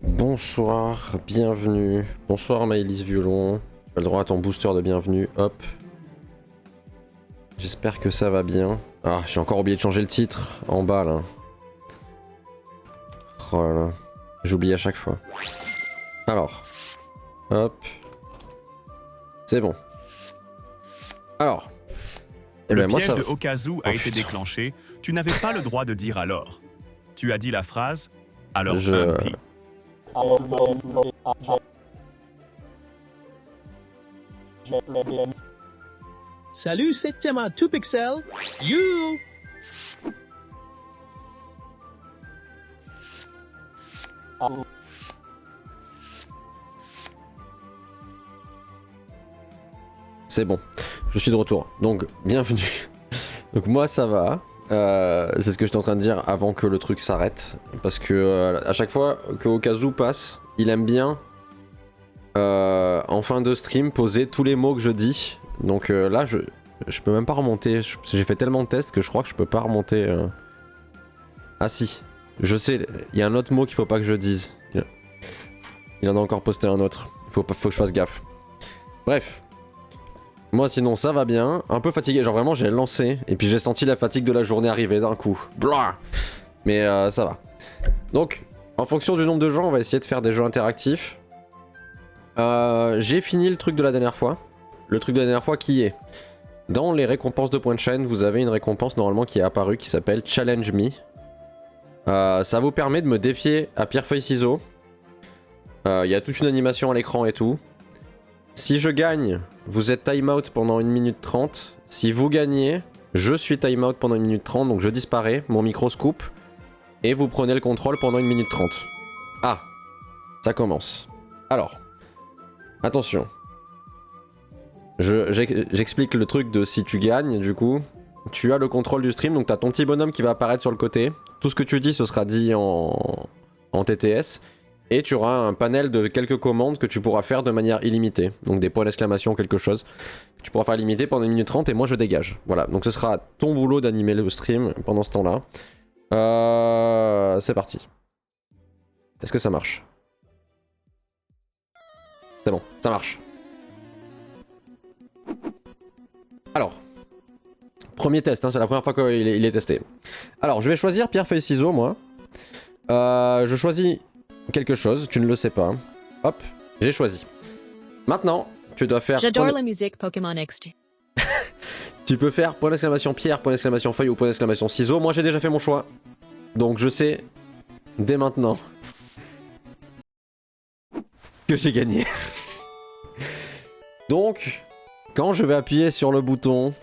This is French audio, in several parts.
Bonsoir, bienvenue. Bonsoir Maëlys Violon. Tu as le droit à ton booster de bienvenue, hop. J'espère que ça va bien. Ah, j'ai encore oublié de changer le titre, en bas là. Oh là là, j'oublie à chaque fois. Alors, hop. C'est bon. Alors. Le piège de Okazu a été déclenché, tu n'avais pas le droit de dire alors. Tu as dit la phrase, alors Humpy. Salut, c'est Tema 2Pixel. You! C'est bon, je suis de retour. Donc, bienvenue. Donc moi ça va. C'est ce que j'étais en train de dire avant que le truc s'arrête. Parce que à chaque fois que Okazu passe, il aime bien en fin de stream poser tous les mots que je dis. Donc là je peux même pas remonter. J'ai fait tellement de tests que je crois que je peux pas remonter. Ah si, je sais, il y a un autre mot qu'il faut pas que je dise. Il en a encore posté un autre. Faut que je fasse gaffe. Bref. Moi sinon ça va bien, un peu fatigué, genre vraiment j'ai lancé et puis j'ai senti la fatigue de la journée arriver d'un coup. Blah, mais ça va. Donc en fonction du nombre de gens on va essayer de faire des jeux interactifs. J'ai fini le truc de la dernière fois. Le truc de la dernière fois qui est dans les récompenses de points de chaîne, vous avez une récompense normalement qui est apparue qui s'appelle Challenge Me. Ça vous permet de me défier à pierre feuille ciseaux. Il y a toute une animation à l'écran et tout. Si je gagne, vous êtes time out pendant 1 minute 30. Si vous gagnez, je suis time out pendant 1 minute 30, donc je disparais, mon micro se coupe. Et vous prenez le contrôle pendant 1 minute 30. Ah, ça commence. Alors, attention. J'explique le truc de si tu gagnes, du coup. Tu as le contrôle du stream, donc tu as ton petit bonhomme qui va apparaître sur le côté. Tout ce que tu dis, ce sera dit en TTS. Et tu auras un panel de quelques commandes que tu pourras faire de manière illimitée. Donc des points d'exclamation, quelque chose. Que tu pourras faire illimité pendant 1 minute 30 et moi je dégage. Voilà, donc ce sera ton boulot d'animer le stream pendant ce temps-là. C'est parti. Est-ce que ça marche? C'est bon, ça marche. Alors. Premier test, hein, c'est la première fois qu'il est testé. Alors, je vais choisir pierre, feuille, ciseaux, moi. Je choisis quelque chose, tu ne le sais pas. Hop, j'ai choisi. Maintenant, tu dois faire... J'adore la musique Pokémon XT. Tu peux faire point d'exclamation pierre, point d'exclamation feuille ou point d'exclamation ciseaux. Moi j'ai déjà fait mon choix. Donc je sais, dès maintenant, que j'ai gagné. Donc, quand je vais appuyer sur le bouton,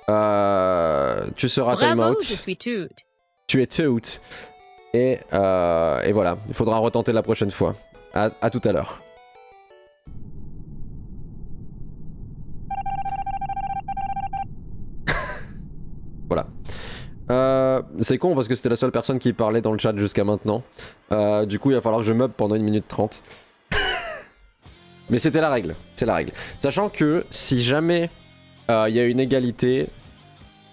tu seras time Bravo, out. je suis toute. Tu es tout. Et voilà, il faudra retenter la prochaine fois. À tout à l'heure. Voilà. C'est con parce que c'était la seule personne qui parlait dans le chat jusqu'à maintenant. Du coup, il va falloir que je meuble pendant 1 minute 30. Mais c'était la règle, c'est la règle. Sachant que si jamais il y a une égalité,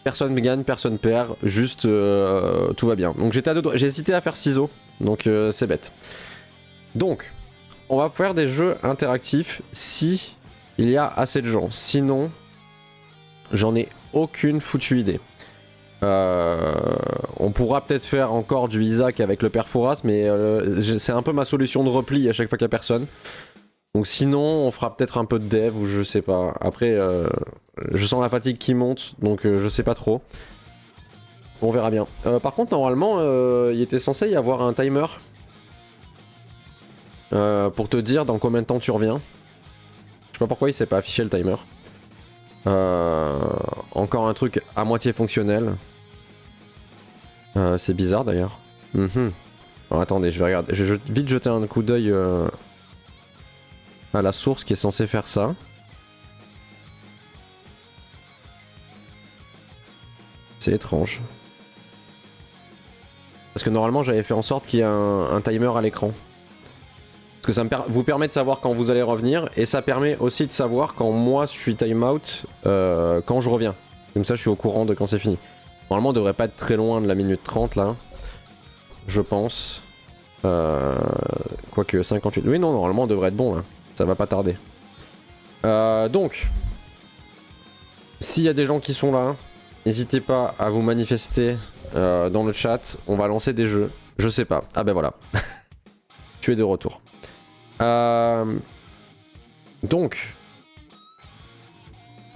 personne gagne, personne perd, juste tout va bien. Donc j'étais à deux doigts, j'ai hésité à faire ciseaux, donc c'est bête. Donc, on va faire des jeux interactifs si il y a assez de gens. Sinon, j'en ai aucune foutue idée. On pourra peut-être faire encore du Isaac avec le père Fouras, mais c'est un peu ma solution de repli à chaque fois qu'il n'y a personne. Donc sinon, on fera peut-être un peu de dev ou je sais pas. Après, je sens la fatigue qui monte, donc je sais pas trop. On verra bien. Par contre, normalement, il était censé y avoir un timer. Pour te dire dans combien de temps tu reviens. Je sais pas pourquoi il s'est pas affiché le timer. Encore un truc à moitié fonctionnel. C'est bizarre d'ailleurs. Alors, attendez, je vais regarder. Je vais vite jeter un coup d'œil à la source qui est censée faire ça. C'est étrange. Parce que normalement j'avais fait en sorte qu'il y ait un timer à l'écran. Parce que ça vous permet de savoir quand vous allez revenir, et ça permet aussi de savoir quand moi je suis time out, quand je reviens. Comme ça je suis au courant de quand c'est fini. Normalement on devrait pas être très loin de la minute 30 là. Je pense. Quoique 58. Oui, non, normalement on devrait être bon là. Ça va pas tarder. Donc, s'il y a des gens qui sont là, n'hésitez pas à vous manifester dans le chat. On va lancer des jeux. Je sais pas. Ah ben voilà. Tu es de retour. Donc,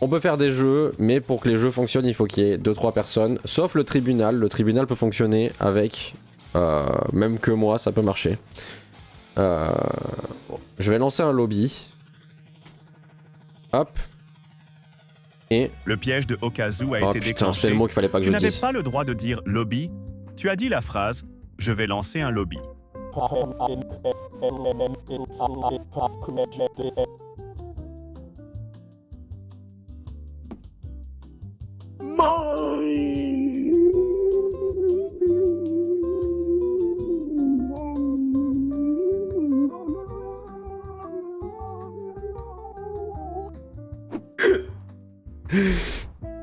on peut faire des jeux, mais pour que les jeux fonctionnent, il faut qu'il y ait 2-3 personnes. Sauf le tribunal. Le tribunal peut fonctionner avec... même que moi, ça peut marcher. Je vais lancer un lobby. Hop. Et... Le piège de Okazu a été déclenché. C'était le mot qu'il fallait pas que je dise. Tu n'avais pas le droit de dire lobby. Tu as dit la phrase « Je vais lancer un lobby ».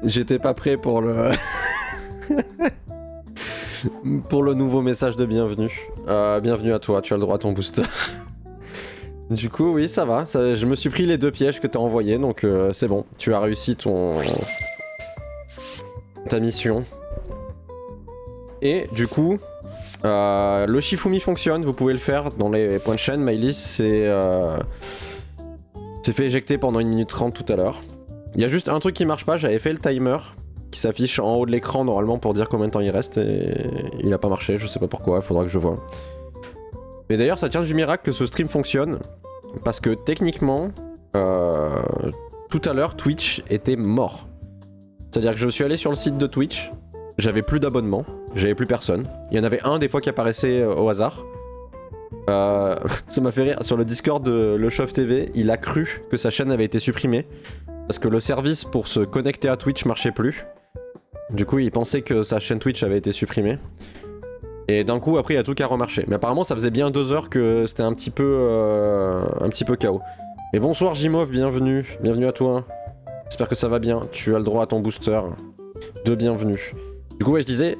J'étais pas prêt pour le... pour le nouveau message de bienvenue. Bienvenue à toi, tu as le droit à ton booster. Du coup, oui, ça va. Je me suis pris les 2 pièges que t'as envoyés, donc c'est bon. Tu as réussi ta mission. Et du coup, le Shifumi fonctionne. Vous pouvez le faire dans les points de chaîne. Mylis s'est fait éjecter pendant 1 minute 30 tout à l'heure. Il y a juste un truc qui marche pas. J'avais fait le timer qui s'affiche en haut de l'écran normalement pour dire combien de temps il reste et il a pas marché. Je sais pas pourquoi. Il faudra que je vois. Mais d'ailleurs, ça tient du miracle que ce stream fonctionne. Parce que techniquement, tout à l'heure, Twitch était mort. C'est-à-dire que je suis allé sur le site de Twitch, j'avais plus d'abonnements, j'avais plus personne. Il y en avait un des fois qui apparaissait au hasard. Ça m'a fait rire, sur le Discord de Le Chauve TV, il a cru que sa chaîne avait été supprimée. Parce que le service pour se connecter à Twitch marchait plus. Du coup, il pensait que sa chaîne Twitch avait été supprimée. Et d'un coup, après, il y a tout qui a remarché. Mais apparemment, ça faisait bien 2 heures que c'était un petit peu chaos. Et bonsoir Jimov, bienvenue. Bienvenue à toi. J'espère que ça va bien. Tu as le droit à ton booster de bienvenue. Du coup, ouais, je disais,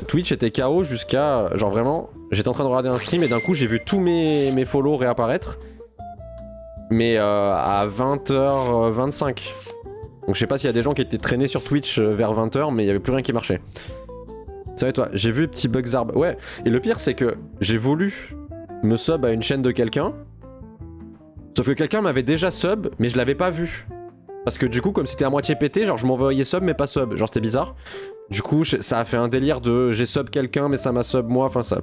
Twitch était KO jusqu'à... Genre vraiment, j'étais en train de regarder un stream et d'un coup, j'ai vu tous mes follow réapparaître. Mais à 20h25. Donc je sais pas s'il y a des gens qui étaient traînés sur Twitch vers 20h, mais il y avait plus rien qui marchait. Ça va toi, j'ai vu le petit Bugzarb. Ouais, et le pire c'est que j'ai voulu me sub à une chaîne de quelqu'un. Sauf que quelqu'un m'avait déjà sub, mais je l'avais pas vu. Parce que du coup, comme c'était à moitié pété, genre je m'envoyais sub mais pas sub. Genre c'était bizarre. Du coup, ça a fait un délire de j'ai sub quelqu'un mais ça m'a sub moi. Enfin ça,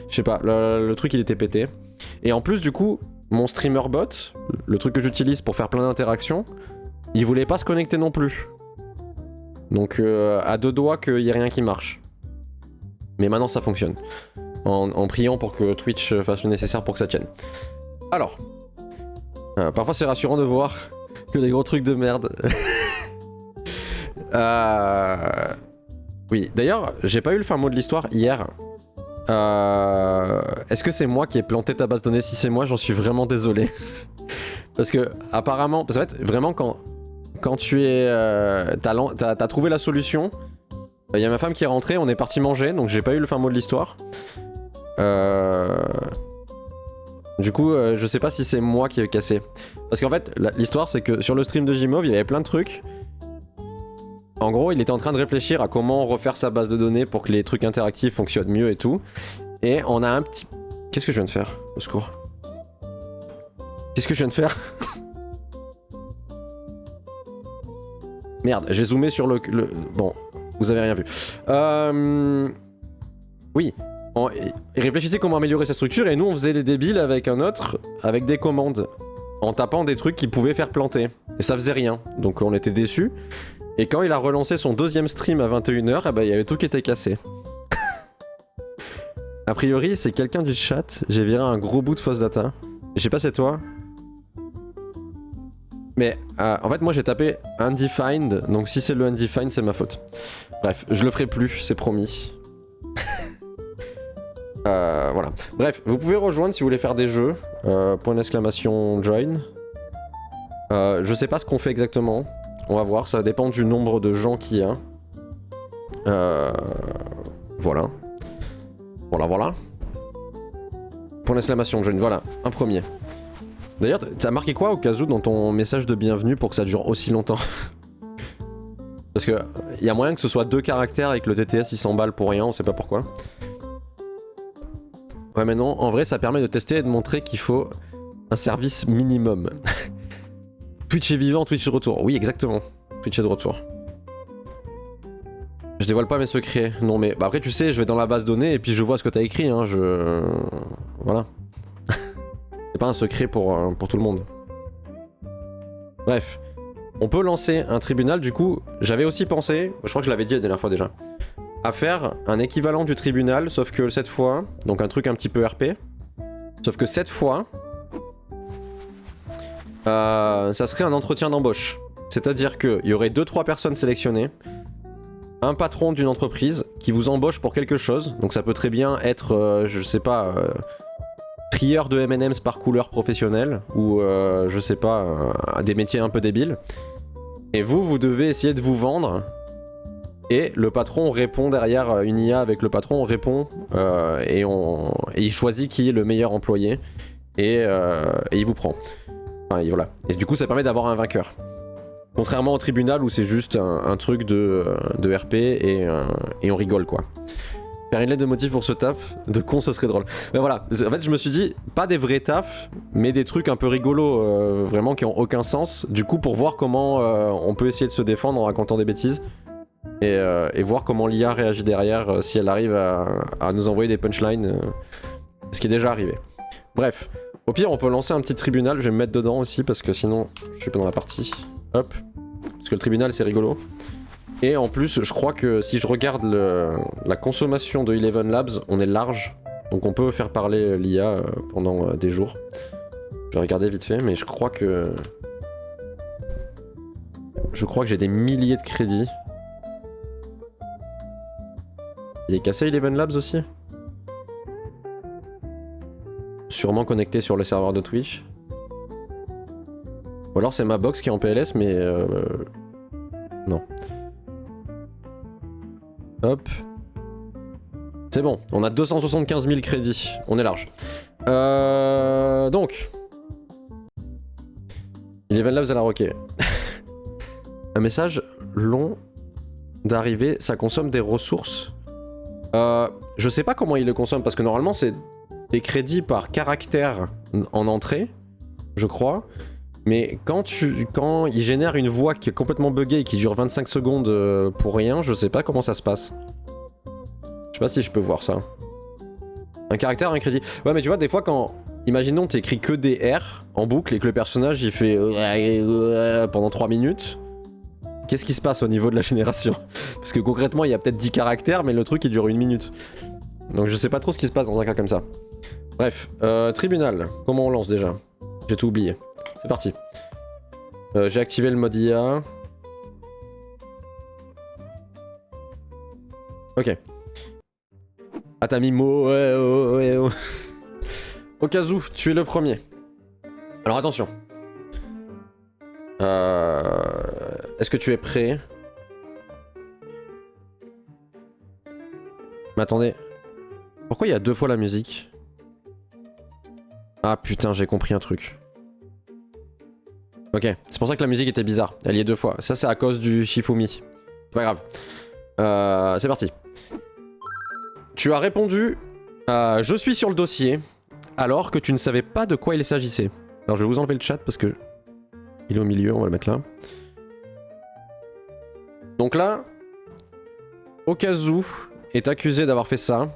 je sais pas, le truc il était pété. Et en plus du coup, mon streamer bot, le truc que j'utilise pour faire plein d'interactions, il voulait pas se connecter non plus. Donc à 2 doigts qu'il y ait rien qui marche. Mais maintenant ça fonctionne. En priant pour que Twitch fasse le nécessaire pour que ça tienne. Alors, parfois c'est rassurant de voir que des gros trucs de merde. Oui, d'ailleurs, j'ai pas eu le fin mot de l'histoire hier. Est-ce que c'est moi qui ai planté ta base de données? Si c'est moi, j'en suis vraiment désolé. Parce que, apparemment, parce qu'en fait, vraiment, quand tu es. T'as trouvé la solution. Il y a ma femme qui est rentrée, on est parti manger, donc j'ai pas eu le fin mot de l'histoire. Du coup, je sais pas si c'est moi qui ai cassé. Parce qu'en fait, l'histoire c'est que sur le stream de Jimov, il y avait plein de trucs. En gros, il était en train de réfléchir à comment refaire sa base de données pour que les trucs interactifs fonctionnent mieux et tout. Et on a un petit... Qu'est-ce que je viens de faire? Au secours. Qu'est-ce que je viens de faire? Merde, j'ai zoomé sur le... Bon, vous avez rien vu. Oui. Il réfléchissait comment améliorer sa structure et nous on faisait les débiles avec un autre, avec des commandes. En tapant des trucs qui pouvaient faire planter. Et ça faisait rien. Donc on était déçus. Et quand il a relancé son 2e stream à 21h, eh ben, il y avait tout qui était cassé. A priori, c'est quelqu'un du chat. J'ai viré un gros bout de fausse data. Je sais pas, c'est toi. Mais en fait, moi j'ai tapé undefined. Donc si c'est le undefined, c'est ma faute. Bref, je le ferai plus, c'est promis. Voilà. Bref, vous pouvez rejoindre si vous voulez faire des jeux. Point d'exclamation join. Je sais pas ce qu'on fait exactement. On va voir, ça dépend du nombre de gens qu'il y a. Voilà. Voilà. Point d'exclamation, John, voilà, un premier. D'ailleurs, t'as marqué quoi au cas où dans ton message de bienvenue pour que ça dure aussi longtemps? Parce que y a moyen que ce soit 2 caractères et que le TTS il s'emballe pour rien, on sait pas pourquoi. Ouais mais non, en vrai ça permet de tester et de montrer qu'il faut un service minimum. Twitch est vivant, Twitch est de retour. Oui exactement, Twitch est de retour. Je dévoile pas mes secrets, non mais bah après tu sais je vais dans la base données et puis je vois ce que t'as écrit hein, voilà. C'est pas un secret pour tout le monde. Bref. On peut lancer un tribunal, du coup, j'avais aussi pensé, je crois que je l'avais dit la dernière fois déjà, à faire un équivalent du tribunal, sauf que cette fois, donc un truc un petit peu RP, sauf que cette fois, ça serait un entretien d'embauche. C'est-à-dire qu'il y aurait 2-3 personnes sélectionnées, un patron d'une entreprise qui vous embauche pour quelque chose, donc ça peut très bien être, je sais pas, trieur de M&M's par couleur professionnelle, ou je sais pas, des métiers un peu débiles. Et vous devez essayer de vous vendre. Et le patron répond derrière, une IA avec le patron répond et il choisit qui est le meilleur employé et il vous prend. Enfin, et voilà. Et du coup ça permet d'avoir un vainqueur. Contrairement au tribunal où c'est juste un truc de RP et on rigole quoi. Faire une lettre de motif pour ce taf, de con ce serait drôle. Mais voilà, en fait je me suis dit, pas des vrais tafs, mais des trucs un peu rigolos, vraiment qui ont aucun sens. Du coup pour voir comment on peut essayer de se défendre en racontant des bêtises. Et voir comment l'IA réagit derrière, si elle arrive à nous envoyer des punchlines, ce qui est déjà arrivé. Bref, au pire on peut lancer un petit tribunal, je vais me mettre dedans aussi parce que sinon je suis pas dans la partie. Hop, parce que le tribunal c'est rigolo. Et en plus, je crois que si je regarde la consommation de Eleven Labs, on est large. Donc on peut faire parler l'IA pendant des jours. Je vais regarder vite fait, mais je crois que... j'ai des milliers de crédits. Il est cassé Eleven Labs aussi? Sûrement connecté sur le serveur de Twitch. Ou alors c'est ma box qui est en PLS, mais... non. Hop. C'est bon, on a 275 000 crédits, on est large. Donc. Eleven Labs à la roquette. Un message long d'arrivée, ça consomme des ressources. Je sais pas comment il le consomme, parce que normalement c'est des crédits par caractère en entrée, je crois. Mais quand il génère une voix qui est complètement buggée et qui dure 25 secondes pour rien, je sais pas comment ça se passe. Je sais pas si je peux voir ça. Un caractère, un crédit. Ouais mais tu vois des fois quand... Imaginons t'écris que des R en boucle et que le personnage il fait pendant 3 minutes. Qu'est-ce qui se passe au niveau de la génération? Parce que concrètement il y a peut-être 10 caractères mais le truc il dure 1 minute. Donc je sais pas trop ce qui se passe dans un cas comme ça. Bref, tribunal. Comment on lance déjà? J'ai tout oublié. C'est parti. J'ai activé le mode IA. Ok. Ah t'as mis mot, ouais. Au cas où, tu es le premier. Alors attention. Est-ce que tu es prêt? Mais attendez. Pourquoi il y a 2 fois la musique? Ah putain, j'ai compris un truc. Ok, c'est pour ça que la musique était bizarre. Elle y est 2 fois. Ça, c'est à cause du Shifumi. C'est pas grave. C'est parti. Tu as répondu je suis sur le dossier alors que tu ne savais pas de quoi il s'agissait. Alors, je vais vous enlever le chat parce que il est au milieu. On va le mettre là. Donc là, Okazu est accusé d'avoir fait ça.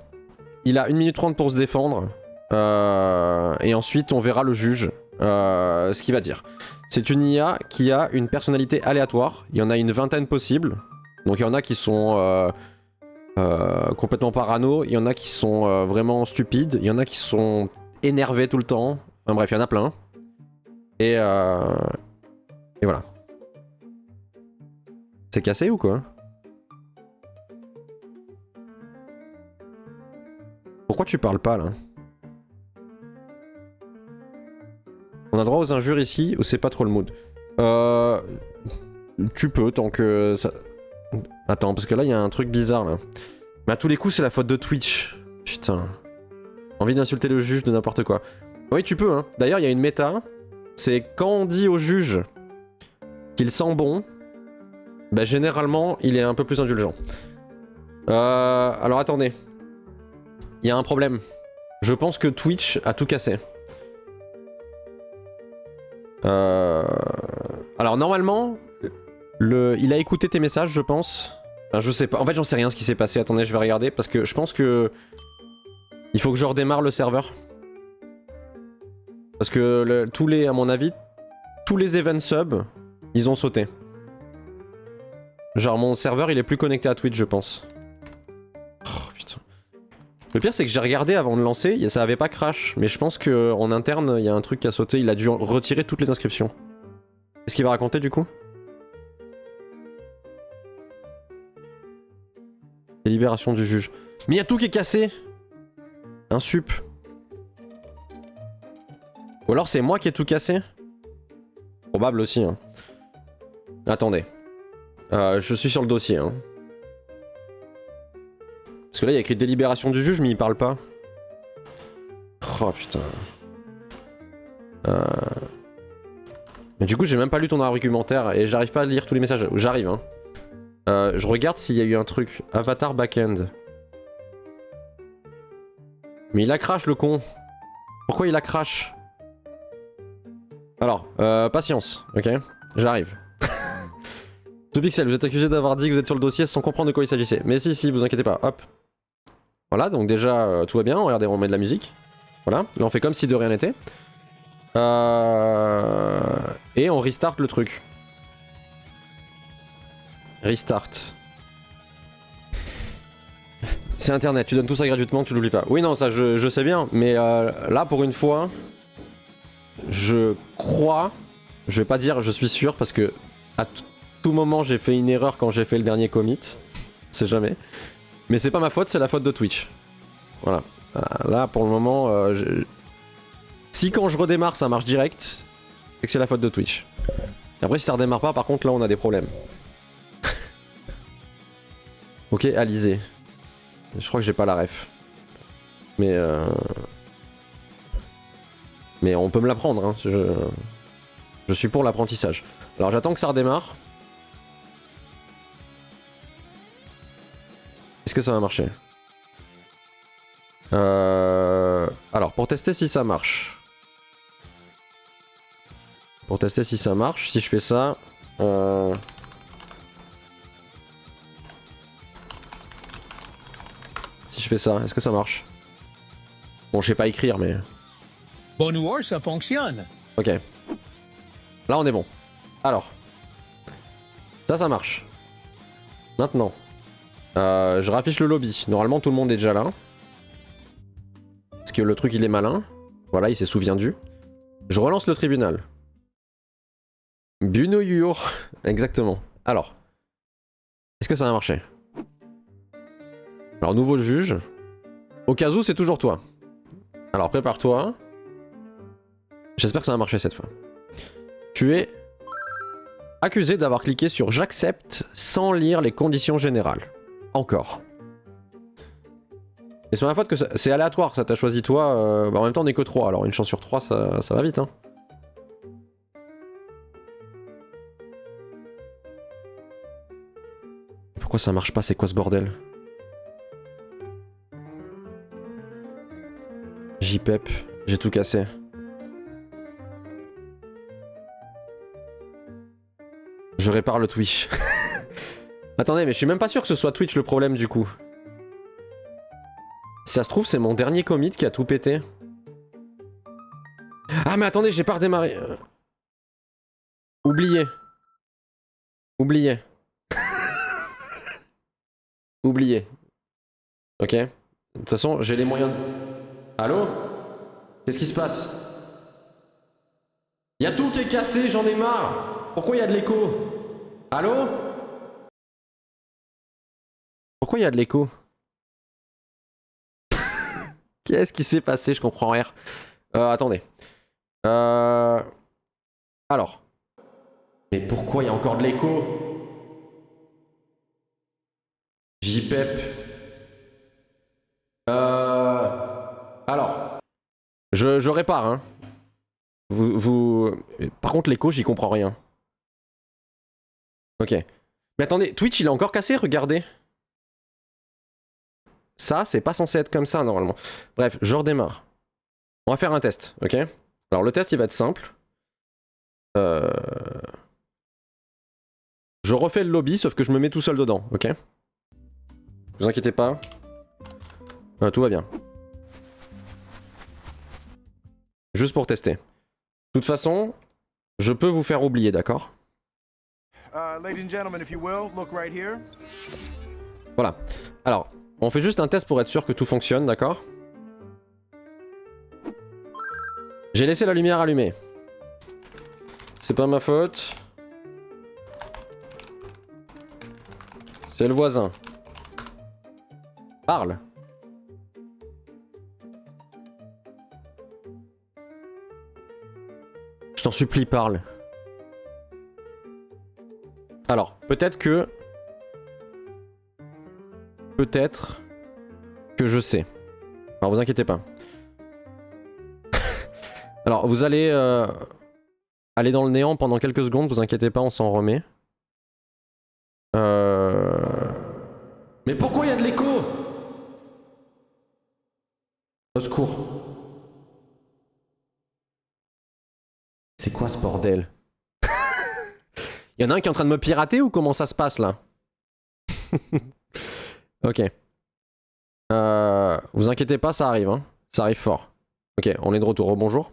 Il a 1 minute 30 pour se défendre. Et ensuite, on verra le juge ce qu'il va dire. C'est une IA qui a une personnalité aléatoire. Il y en a une 20aine possibles. Donc il y en a qui sont complètement parano. Il y en a qui sont vraiment stupides. Il y en a qui sont énervés tout le temps. Enfin bref, il y en a plein. Et voilà. C'est cassé ou quoi? Pourquoi tu parles pas là? On a droit aux injures ici ou c'est pas trop le mood? Tu peux tant que ça... Attends, parce que là il y a un truc bizarre là. Mais à tous les coups c'est la faute de Twitch. Putain. Envie d'insulter le juge de n'importe quoi. Oui, tu peux, hein. D'ailleurs, il y a une méta. C'est quand on dit au juge qu'il sent bon, bah généralement, il est un peu plus indulgent. Alors attendez. Il y a un problème. Je pense que Twitch a tout cassé. Alors normalement, il a écouté tes messages, je pense. Enfin, je sais pas. En fait, j'en sais rien ce qui s'est passé. Attendez, je vais regarder parce que je pense que il faut que je redémarre le serveur. Parce que à mon avis, tous les event subs, ils ont sauté. Genre mon serveur, il est plus connecté à Twitch, je pense. Oh putain. Le pire, c'est que j'ai regardé avant de lancer, ça avait pas crash, mais je pense qu'en interne, il y a un truc qui a sauté, il a dû retirer toutes les inscriptions. Qu'est-ce qu'il va raconter du coup? Délibération du juge. Mais il y a tout qui est cassé! Un sup. Ou alors c'est moi qui ai tout cassé? Probable aussi, hein. Attendez. Je suis sur le dossier, hein. Parce que là, il y a écrit délibération du juge, mais il parle pas. Oh putain. Mais du coup, j'ai même pas lu ton argumentaire et j'arrive pas à lire tous les messages. J'arrive, hein. Je regarde s'il y a eu un truc. Avatar backend. Mais il a crash, le con. Pourquoi il a crash? Alors, patience, ok? J'arrive. Pixel, vous êtes accusé d'avoir dit que vous êtes sur le dossier sans comprendre de quoi il s'agissait. Mais si, vous inquiétez pas, hop. Voilà, donc déjà, tout va bien, regardez, on met de la musique. Voilà, là on fait comme si de rien n'était. Et on restart le truc. Restart. C'est internet, tu donnes tout ça gratuitement, tu l'oublies pas. Oui, non, ça je sais bien, mais là pour une fois, je crois, je vais pas dire je suis sûr parce que à tout moment j'ai fait une erreur quand j'ai fait le dernier commit, c'est jamais. Mais c'est pas ma faute, c'est la faute de Twitch. Voilà. Là pour le moment, si quand je redémarre ça marche direct, c'est que c'est la faute de Twitch. Et après si ça redémarre pas, par contre là on a des problèmes. Ok, Alizé. Je crois que j'ai pas la ref. Mais on peut me l'apprendre, hein. Je suis pour l'apprentissage. Alors j'attends que ça redémarre. Est-ce que ça va marcher? Alors pour tester si ça marche. Pour tester si ça marche, si je fais ça... Si je fais ça, est-ce que ça marche? Bon, je sais pas écrire, mais... Bonjour, ça fonctionne. Ok. Là, on est bon. Alors. Ça marche. Maintenant. Je raffiche le lobby. Normalement, tout le monde est déjà là. Parce que le truc, il est malin. Voilà, il s'est souviendu. Je relance le tribunal. Bunoyur. Exactement. Alors. Est-ce que ça va marcher? Alors, nouveau juge. Au cas où, c'est toujours toi. Alors, prépare-toi. J'espère que ça va marcher cette fois. Tu es accusé d'avoir cliqué sur j'accepte sans lire les conditions générales. Encore. Et c'est ma faute que c'est aléatoire, ça t'a choisi toi. En même temps, on est que 3, alors une chance sur 3, ça va vite, hein. Pourquoi ça marche pas? C'est quoi ce bordel? JPEP, j'ai tout cassé. Je répare le Twitch. Attendez, mais je suis même pas sûr que ce soit Twitch le problème du coup. Si ça se trouve, c'est mon dernier commit qui a tout pété. Ah mais attendez, j'ai pas redémarré. Oublié. Oublié. Oublié. Ok. De toute façon, j'ai les moyens de... Allô? Qu'est-ce qui se passe? Y'a tout qui est cassé, j'en ai marre. Pourquoi il y a de l'écho? Allô? Pourquoi il y a de l'écho? Qu'est-ce qui s'est passé? Je comprends rien. Attendez. Alors. Mais pourquoi il y a encore de l'écho? JPEP. Alors. Je répare, hein. Par contre, l'écho, j'y comprends rien. Ok. Mais attendez, Twitch, il est encore cassé, regardez. Ça, c'est pas censé être comme ça, normalement. Bref, je redémarre. On va faire un test, ok? Alors, le test, il va être simple. Je refais le lobby, sauf que je me mets tout seul dedans, ok? Vous inquiétez pas. Tout va bien. Juste pour tester. De toute façon, je peux vous faire oublier, d'accord? Voilà. Alors, on fait juste un test pour être sûr que tout fonctionne, d'accord? J'ai laissé la lumière allumée. C'est pas ma faute. C'est le voisin. Parle. Je t'en supplie, parle. Alors, peut-être que je sais. Alors, vous inquiétez pas. Alors, vous allez aller dans le néant pendant quelques secondes, vous inquiétez pas, on s'en remet. Mais pourquoi il y a de l'écho? Au secours. C'est quoi ce bordel? Il y en a un qui est en train de me pirater ou comment ça se passe là? Ok. Vous inquiétez pas, ça arrive, hein. Ça arrive fort. Ok, on est de retour. Bonjour.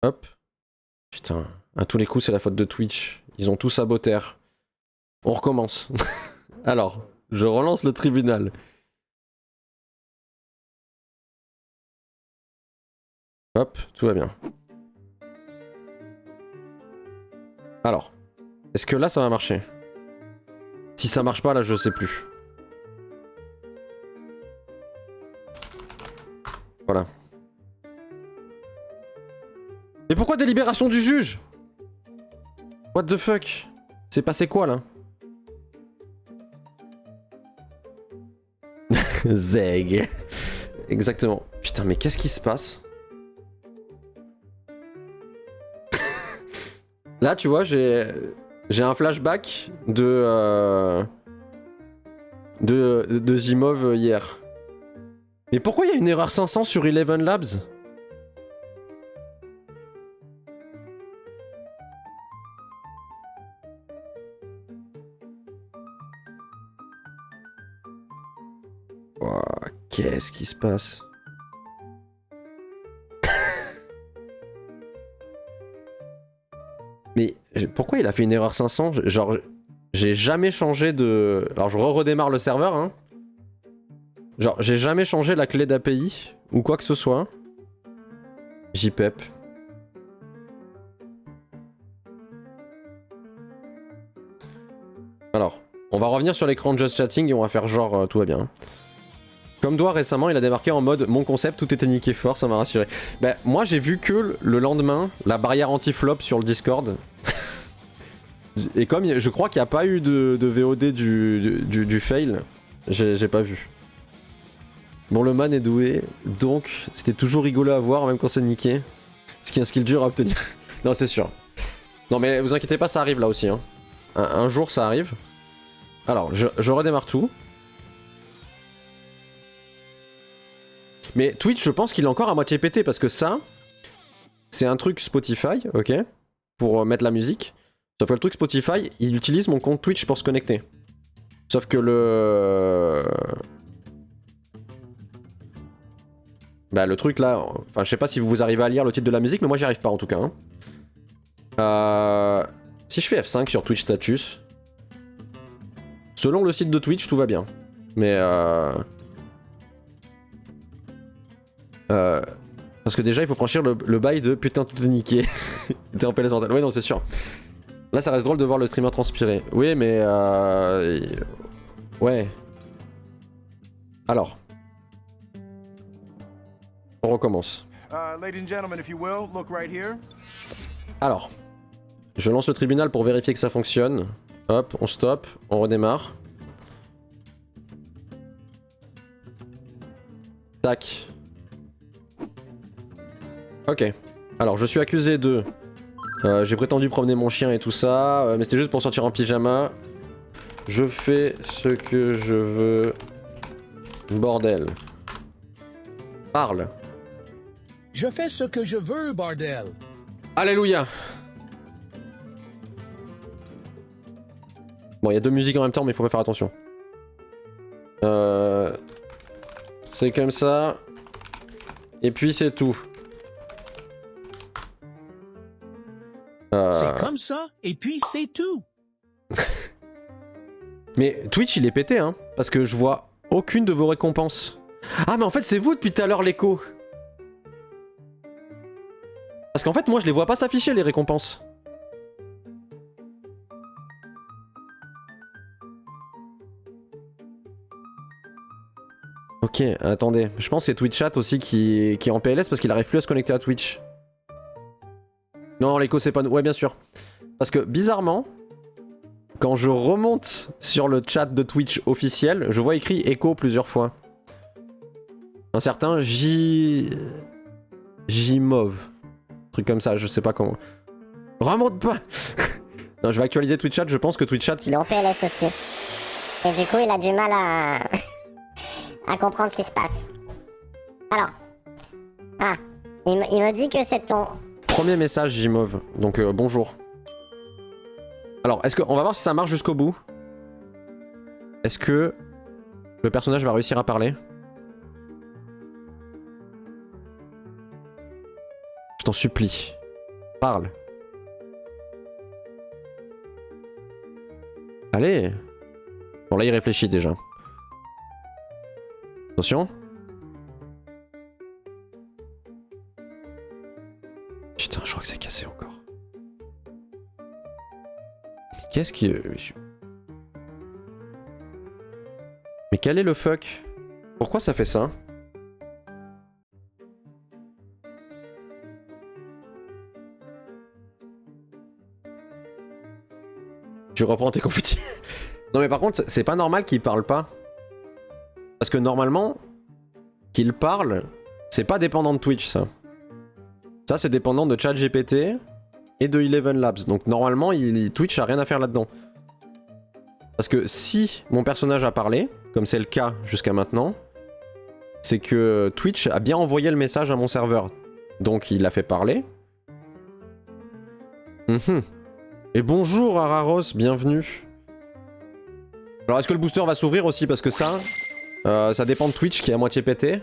Hop. Putain, à tous les coups, c'est la faute de Twitch. Ils ont tout saboté. On recommence. Alors, je relance le tribunal. Hop, tout va bien. Alors, est-ce que là ça va marcher? Si ça marche pas, là je sais plus. Voilà. Mais pourquoi délibération du juge? What the fuck? C'est passé quoi là? Zeg. Exactement. Putain, mais qu'est-ce qui se passe? Là, tu vois, j'ai un flashback de Zimov hier. Mais pourquoi il y a une erreur 500 sur Eleven Labs? Oh, qu'est-ce qui se passe? Mais pourquoi il a fait une erreur 500? Genre, j'ai jamais changé de... Alors je redémarre le serveur, hein. Genre, j'ai jamais changé la clé d'API ou quoi que ce soit. JPEP. Alors, on va revenir sur l'écran de Just Chatting et on va faire genre tout va bien. Comme Doigt récemment, il a démarqué en mode mon concept, tout était niqué fort, ça m'a rassuré. Bah, moi j'ai vu que le lendemain, la barrière anti-flop sur le Discord. Et comme je crois qu'il n'y a pas eu de VOD du fail, j'ai pas vu. Bon, le man est doué, donc c'était toujours rigolo à voir, même quand c'est niqué. Ce qui est un skill dur à obtenir. Non, c'est sûr. Non, mais vous inquiétez pas, ça arrive là aussi. Hein. Un jour, ça arrive. Alors, je redémarre tout. Mais Twitch, je pense qu'il est encore à moitié pété parce que ça, c'est un truc Spotify, ok, pour mettre la musique. Sauf que le truc Spotify, il utilise mon compte Twitch pour se connecter. Sauf que bah le truc là, enfin je sais pas si vous arrivez à lire le titre de la musique, mais moi j'y arrive pas en tout cas. Hein. Si je fais F5 sur Twitch Status, selon le site de Twitch, tout va bien. Mais parce que déjà il faut franchir le bail de putain tout est niqué. T'es en PLS mental. Ouais non c'est sûr. Là ça reste drôle de voir le streamer transpirer. Oui mais ouais. Alors. On recommence. Alors. Je lance le tribunal pour vérifier que ça fonctionne. Hop, on stoppe, on redémarre. Tac. Ok. Alors, je suis accusé de... j'ai prétendu promener mon chien et tout ça, mais c'était juste pour sortir en pyjama. Je fais ce que je veux. Bordel. Parle. Je fais ce que je veux, bordel. Alléluia. Bon, il y a deux musiques en même temps, mais il faut pas faire attention. C'est comme ça. Et puis c'est tout. C'est comme ça, et puis c'est tout. Mais Twitch il est pété hein, parce que je vois aucune de vos récompenses. Ah mais en fait c'est vous depuis tout à l'heure l'écho. Parce qu'en fait moi je les vois pas s'afficher les récompenses. Ok, attendez, je pense que c'est Twitch Chat aussi qui est en PLS parce qu'il arrive plus à se connecter à Twitch. Non l'écho c'est pas nous, ouais bien sûr. Parce que bizarrement... Quand je remonte sur le chat de Twitch officiel, je vois écrit Echo plusieurs fois. Un certain Jmov. Truc comme ça, je sais pas comment. Remonte pas. Non, je vais actualiser Twitch chat, je pense que Twitch chat... Il est en PLS aussi. Et du coup, il a du mal à comprendre ce qui se passe. Alors. Ah. Il me dit que c'est ton... Premier message Jmov, donc bonjour. Alors, on va voir si ça marche jusqu'au bout. Est-ce que le personnage va réussir à parler? Je t'en supplie. Parle. Allez. Bon là il réfléchit déjà. Attention. Putain, je crois que c'est cassé encore. Qu'est-ce qui... Mais quel est le fuck? Pourquoi ça fait ça? Tu reprends tes compétitions. Non mais par contre, c'est pas normal qu'il parle pas. Parce que normalement, qu'il parle, c'est pas dépendant de Twitch ça. Ça c'est dépendant de ChatGPT et de Eleven Labs. Donc normalement, Twitch a rien à faire là-dedans. Parce que si mon personnage a parlé, comme c'est le cas jusqu'à maintenant, c'est que Twitch a bien envoyé le message à mon serveur. Donc il a fait parler. Et bonjour Araros, bienvenue. Alors est-ce que le booster va s'ouvrir aussi? Parce que ça, ça dépend de Twitch qui est à moitié pété.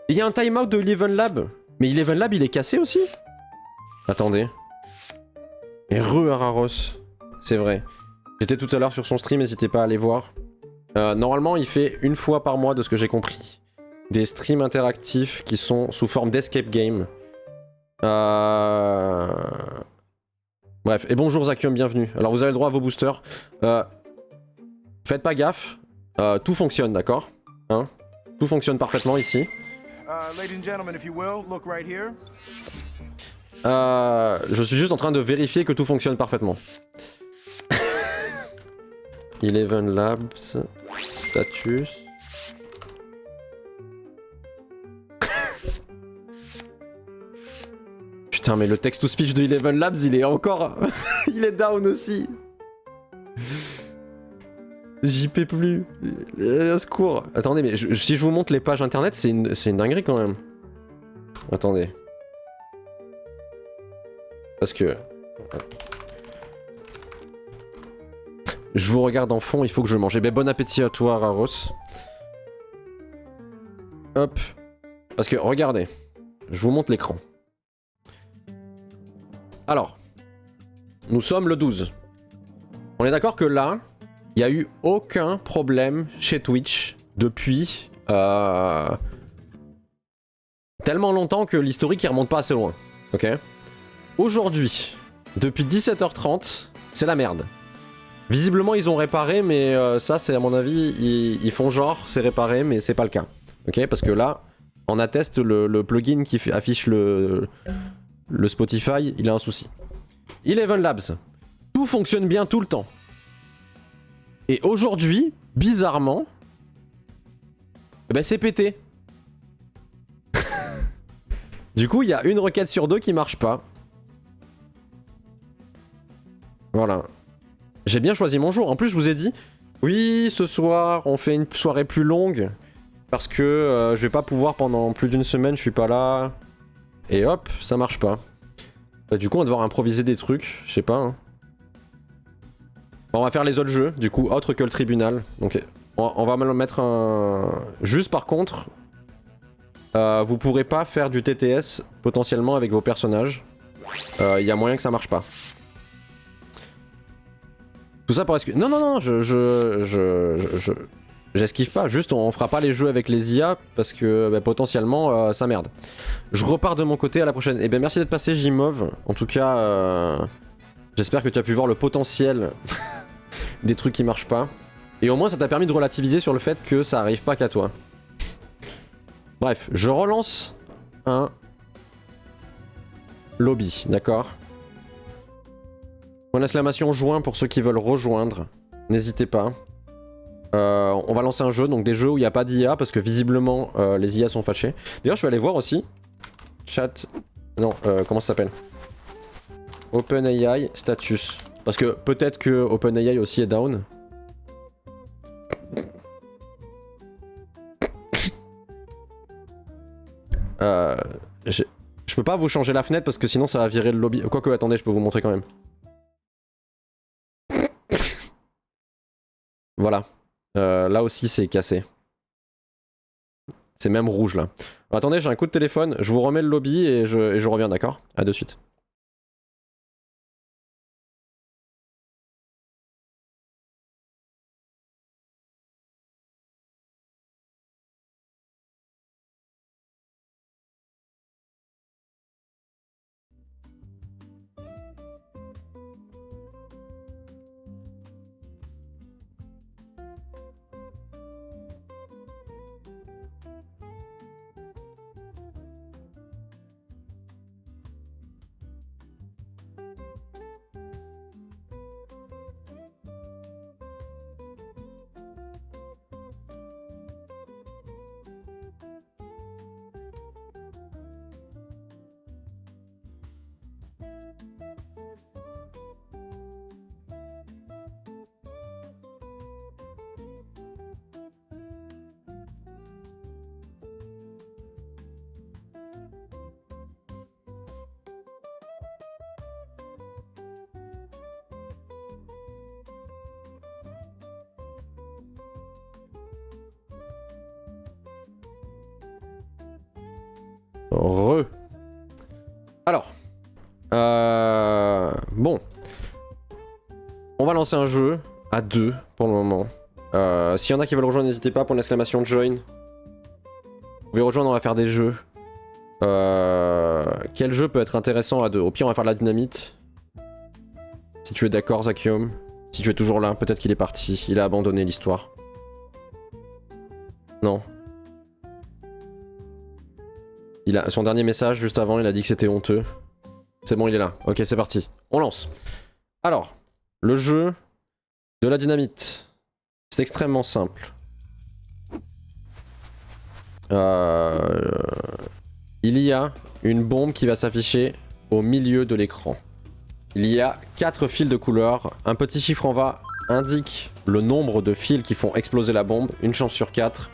Il y a un timeout de Eleven Lab. Mais Eleven Lab il est cassé aussi? Attendez. Et Araros. C'est vrai. J'étais tout à l'heure sur son stream, n'hésitez pas à aller voir. Normalement il fait une fois par mois de ce que j'ai compris. Des streams interactifs qui sont sous forme d'escape game. Bref, et bonjour Zakium, bienvenue. Alors vous avez le droit à vos boosters. Faites pas gaffe, tout fonctionne, d'accord hein? Tout fonctionne parfaitement ici. Je suis juste en train de vérifier que tout fonctionne parfaitement. Eleven Labs, status... Putain mais le text-to-speech de Eleven Labs il est encore... il est down aussi. J'y peux plus. Secours. Attendez mais si je vous montre les pages internet c'est une dinguerie quand même. Attendez. Parce que... Je vous regarde en fond, il faut que je mange. Eh ben bon appétit à toi Raros. Hop. Parce que regardez. Je vous montre l'écran. Alors, nous sommes le 12. On est d'accord que là, il n'y a eu aucun problème chez Twitch depuis tellement longtemps que l'historique il remonte pas assez loin. Ok. Aujourd'hui, depuis 17h30, c'est la merde. Visiblement ils ont réparé, mais ça c'est à mon avis, ils font genre c'est réparé, mais c'est pas le cas. Ok, parce que là, on atteste le plugin qui affiche le Spotify, il a un souci. Eleven Labs, tout fonctionne bien tout le temps. Et aujourd'hui, bizarrement, eh ben c'est pété. Du coup, il y a une requête sur 2 qui marche pas. Voilà. J'ai bien choisi mon jour. En plus, je vous ai dit, oui, ce soir, on fait une soirée plus longue. Parce que je vais pas pouvoir pendant plus d'une semaine, je suis pas là. Et hop, ça marche pas. Bah, du coup, on va devoir improviser des trucs, je sais pas. Hein. Bon, on va faire les autres jeux, du coup, autre que le tribunal. Donc, on va mettre un... Juste par contre, vous pourrez pas faire du TTS potentiellement avec vos personnages. Il y a moyen que ça marche pas. Tout ça pour esquiver. Non, non, non, j'esquive pas. Juste, on fera pas les jeux avec les IA parce que bah, potentiellement ça merde. Je repars de mon côté, à la prochaine. Et bien merci d'être passé, Jimov. En tout cas, j'espère que tu as pu voir le potentiel des trucs qui marchent pas. Et au moins, ça t'a permis de relativiser sur le fait que ça arrive pas qu'à toi. Bref, je relance un lobby, d'accord? Point d'exclamation joint pour ceux qui veulent rejoindre. N'hésitez pas. On va lancer un jeu, donc des jeux où il n'y a pas d'IA parce que visiblement les IA sont fâchés. D'ailleurs, je vais aller voir aussi. Chat. Non, comment ça s'appelle? OpenAI status. Parce que peut-être que OpenAI aussi est down. Je peux pas vous changer la fenêtre parce que sinon ça va virer le lobby. Quoique, attendez, je peux vous montrer quand même. Voilà. Là aussi c'est cassé. C'est même rouge là. Alors, attendez, j'ai un coup de téléphone, je vous remets le lobby et je reviens, d'accord? À de suite. Alors. Bon. On va lancer un jeu à 2 pour le moment. S'il y en a qui veulent rejoindre, n'hésitez pas pour l'exclamation join. Vous pouvez rejoindre, on va faire des jeux. Quel jeu peut être intéressant à 2? Au pire, on va faire de la dynamite. Si tu es d'accord, Zakium. Si tu es toujours là, peut-être qu'il est parti. Il a abandonné l'histoire. Non. Son dernier message juste avant, il a dit que c'était honteux. C'est bon, il est là. Ok, c'est parti. On lance. Alors, le jeu de la dynamite. C'est extrêmement simple. Il y a une bombe qui va s'afficher au milieu de l'écran. Il y a 4 fils de couleur. Un petit chiffre en bas indique le nombre de fils qui font exploser la bombe. Une chance sur 4.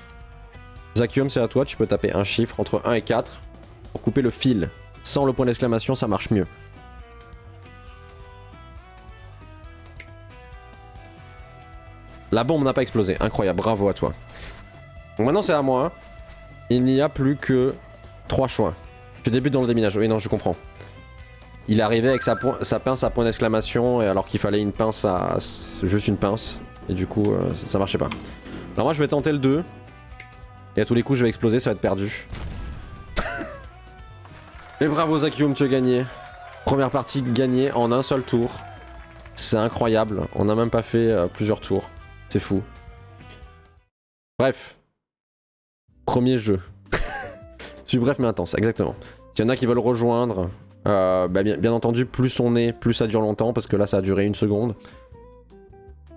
Zakium, c'est à toi. Tu peux taper un chiffre entre 1 et 4 pour couper le fil. Sans le point d'exclamation, ça marche mieux. La bombe n'a pas explosé. Incroyable. Bravo à toi. Donc maintenant, c'est à moi. Il n'y a plus que 3 choix. Je débute dans le déminage. Oui, non, je comprends. Il est arrivé avec sa pince à point d'exclamation, alors qu'il fallait une pince à... juste une pince. Et du coup, ça marchait pas. Alors moi, je vais tenter le 2. Et à tous les coups, je vais exploser, ça va être perdu. Et bravo Zakium, tu as gagné. Première partie gagnée en un seul tour. C'est incroyable. On n'a même pas fait plusieurs tours. C'est fou. Bref. Premier jeu. Celui bref mais intense, exactement. S'il y en a qui veulent rejoindre... bien entendu, plus on est, plus ça dure longtemps, parce que là ça a duré 1 seconde.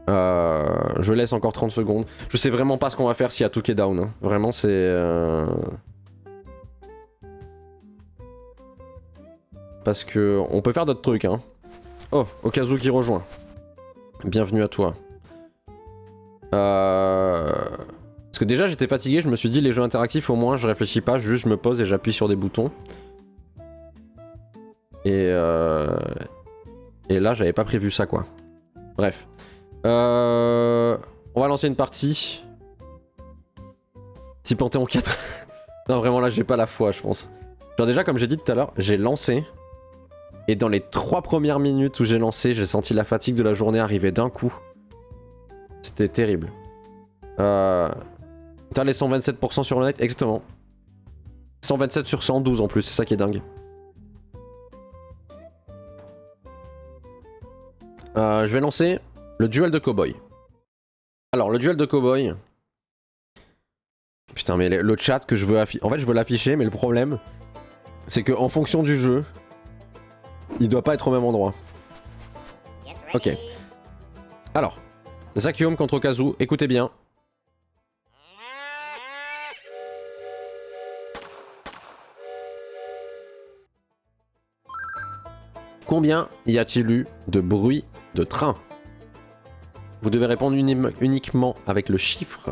Je laisse encore 30 secondes. Je sais vraiment pas ce qu'on va faire s'il y a tout qui est down. Hein. Vraiment, c'est... parce que on peut faire d'autres trucs. Hein. Oh, Okazu qui rejoint. Bienvenue à toi. Parce que déjà j'étais fatigué, je me suis dit les jeux interactifs au moins je réfléchis pas, juste je me pose et j'appuie sur des boutons. Et là j'avais pas prévu ça quoi. Bref. On va lancer une partie. Petit Panthéon 4. Non vraiment là j'ai pas la foi je pense. Genre déjà comme j'ai dit tout à l'heure, j'ai lancé. Et dans les 3 premières minutes où j'ai lancé, j'ai senti la fatigue de la journée arriver d'un coup. C'était terrible. T'as les 127% sur le net, exactement. 127 sur 112 en plus, c'est ça qui est dingue. Je vais lancer le duel de cow-boy. Alors le duel de cow-boy. Putain mais le chat que je veux afficher. En fait je veux l'afficher mais le problème c'est que en fonction du jeu, il doit pas être au même endroit. Ok. Alors, Zakium contre Okazu, écoutez bien. Combien y a-t-il eu de bruit de train? Vous devez répondre uniquement avec le chiffre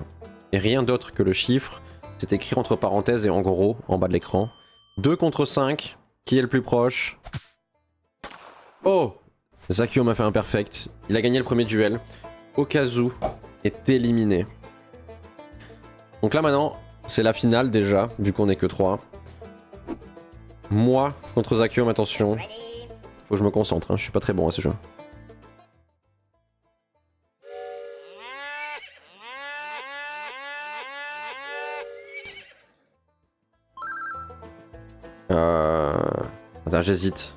et rien d'autre que le chiffre. C'est écrit entre parenthèses et en gros en bas de l'écran. 2 contre 5, qui est le plus proche? Oh, Zakium a fait un perfect. Il a gagné le premier duel. Okazu est éliminé. Donc là maintenant, c'est la finale déjà, vu qu'on est que 3. Moi contre Zakium, attention. Faut que je me concentre, hein. Je suis pas très bon à ce jeu. Attends, j'hésite.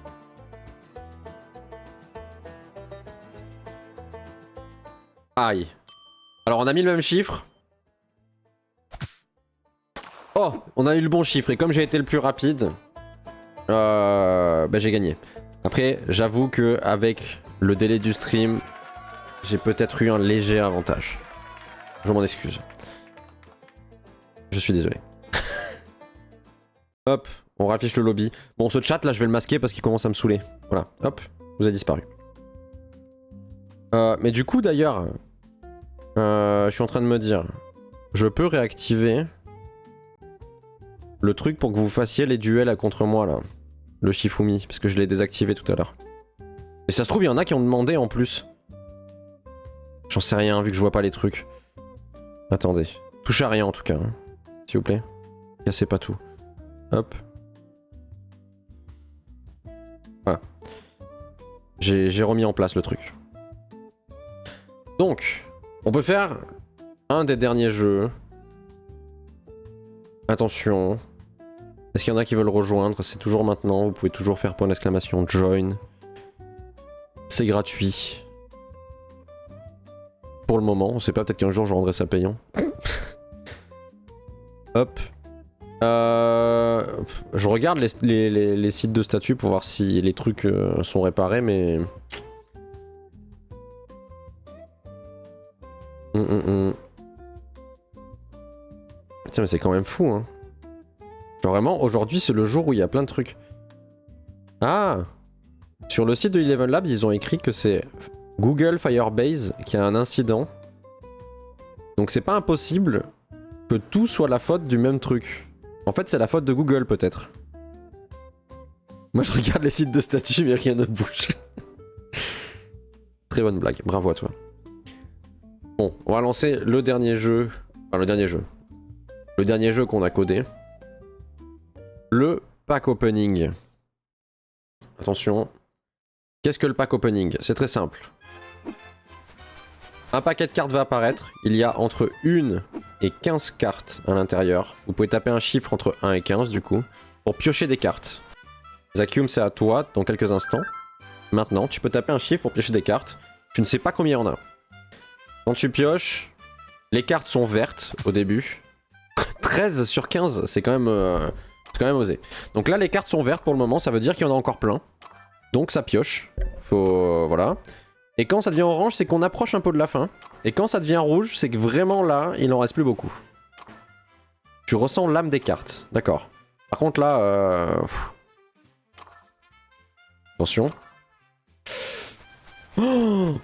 Aïe. Alors on a mis le même chiffre. Oh, on a eu le bon chiffre et comme j'ai été le plus rapide, bah j'ai gagné. Après, j'avoue que avec le délai du stream, j'ai peut-être eu un léger avantage. Je m'en excuse. Je suis désolé. Hop, on raffiche le lobby. Bon, ce chat là, je vais le masquer parce qu'il commence à me saouler. Voilà, hop, vous a disparu. Mais du coup, d'ailleurs, je suis en train de me dire, je peux réactiver le truc pour que vous fassiez les duels contre moi là. Le Shifumi, parce que je l'ai désactivé tout à l'heure. Et ça se trouve, il y en a qui ont demandé en plus. J'en sais rien, vu que je vois pas les trucs. Attendez. Touchez à rien en tout cas, hein. S'il vous plaît. Cassez pas tout. Hop. Voilà. J'ai remis en place le truc. Donc, on peut faire un des derniers jeux. Attention. Est-ce qu'il y en a qui veulent rejoindre? C'est toujours maintenant, vous pouvez toujours faire point d'exclamation join. C'est gratuit. Pour le moment, on sait pas, peut-être qu'un jour je rendrai ça payant. Hop. Je regarde les sites de statut pour voir si les trucs sont réparés, mais... Tiens, mais c'est quand même fou, hein. Genre vraiment, aujourd'hui, c'est le jour où il y a plein de trucs. Ah! Sur le site de Eleven Labs, ils ont écrit que c'est Google Firebase qui a un incident. Donc c'est pas impossible que tout soit la faute du même truc. En fait, c'est la faute de Google, peut-être. Moi, je regarde les sites de statut, mais rien ne bouge. Très bonne blague, bravo à toi. Bon, on va lancer le dernier jeu. Enfin, le dernier jeu. Le dernier jeu qu'on a codé. Le pack opening. Attention. Qu'est-ce que le pack opening? C'est très simple. Un paquet de cartes va apparaître. Il y a entre 1 et 15 cartes à l'intérieur. Vous pouvez taper un chiffre entre 1 et 15 du coup. Pour piocher des cartes. Zakium, c'est à toi dans quelques instants. Maintenant, tu peux taper un chiffre pour piocher des cartes. Tu ne sais pas combien il y en a. Quand tu pioches, les cartes sont vertes au début. 13 sur 15, c'est quand même osé. Donc là, les cartes sont vertes pour le moment, ça veut dire qu'il y en a encore plein. Donc ça pioche. Faut... voilà. Et quand ça devient orange, c'est qu'on approche un peu de la fin. Et quand ça devient rouge, c'est que vraiment là, il en reste plus beaucoup. Tu ressens l'âme des cartes. D'accord. Par contre là... Attention. Oh,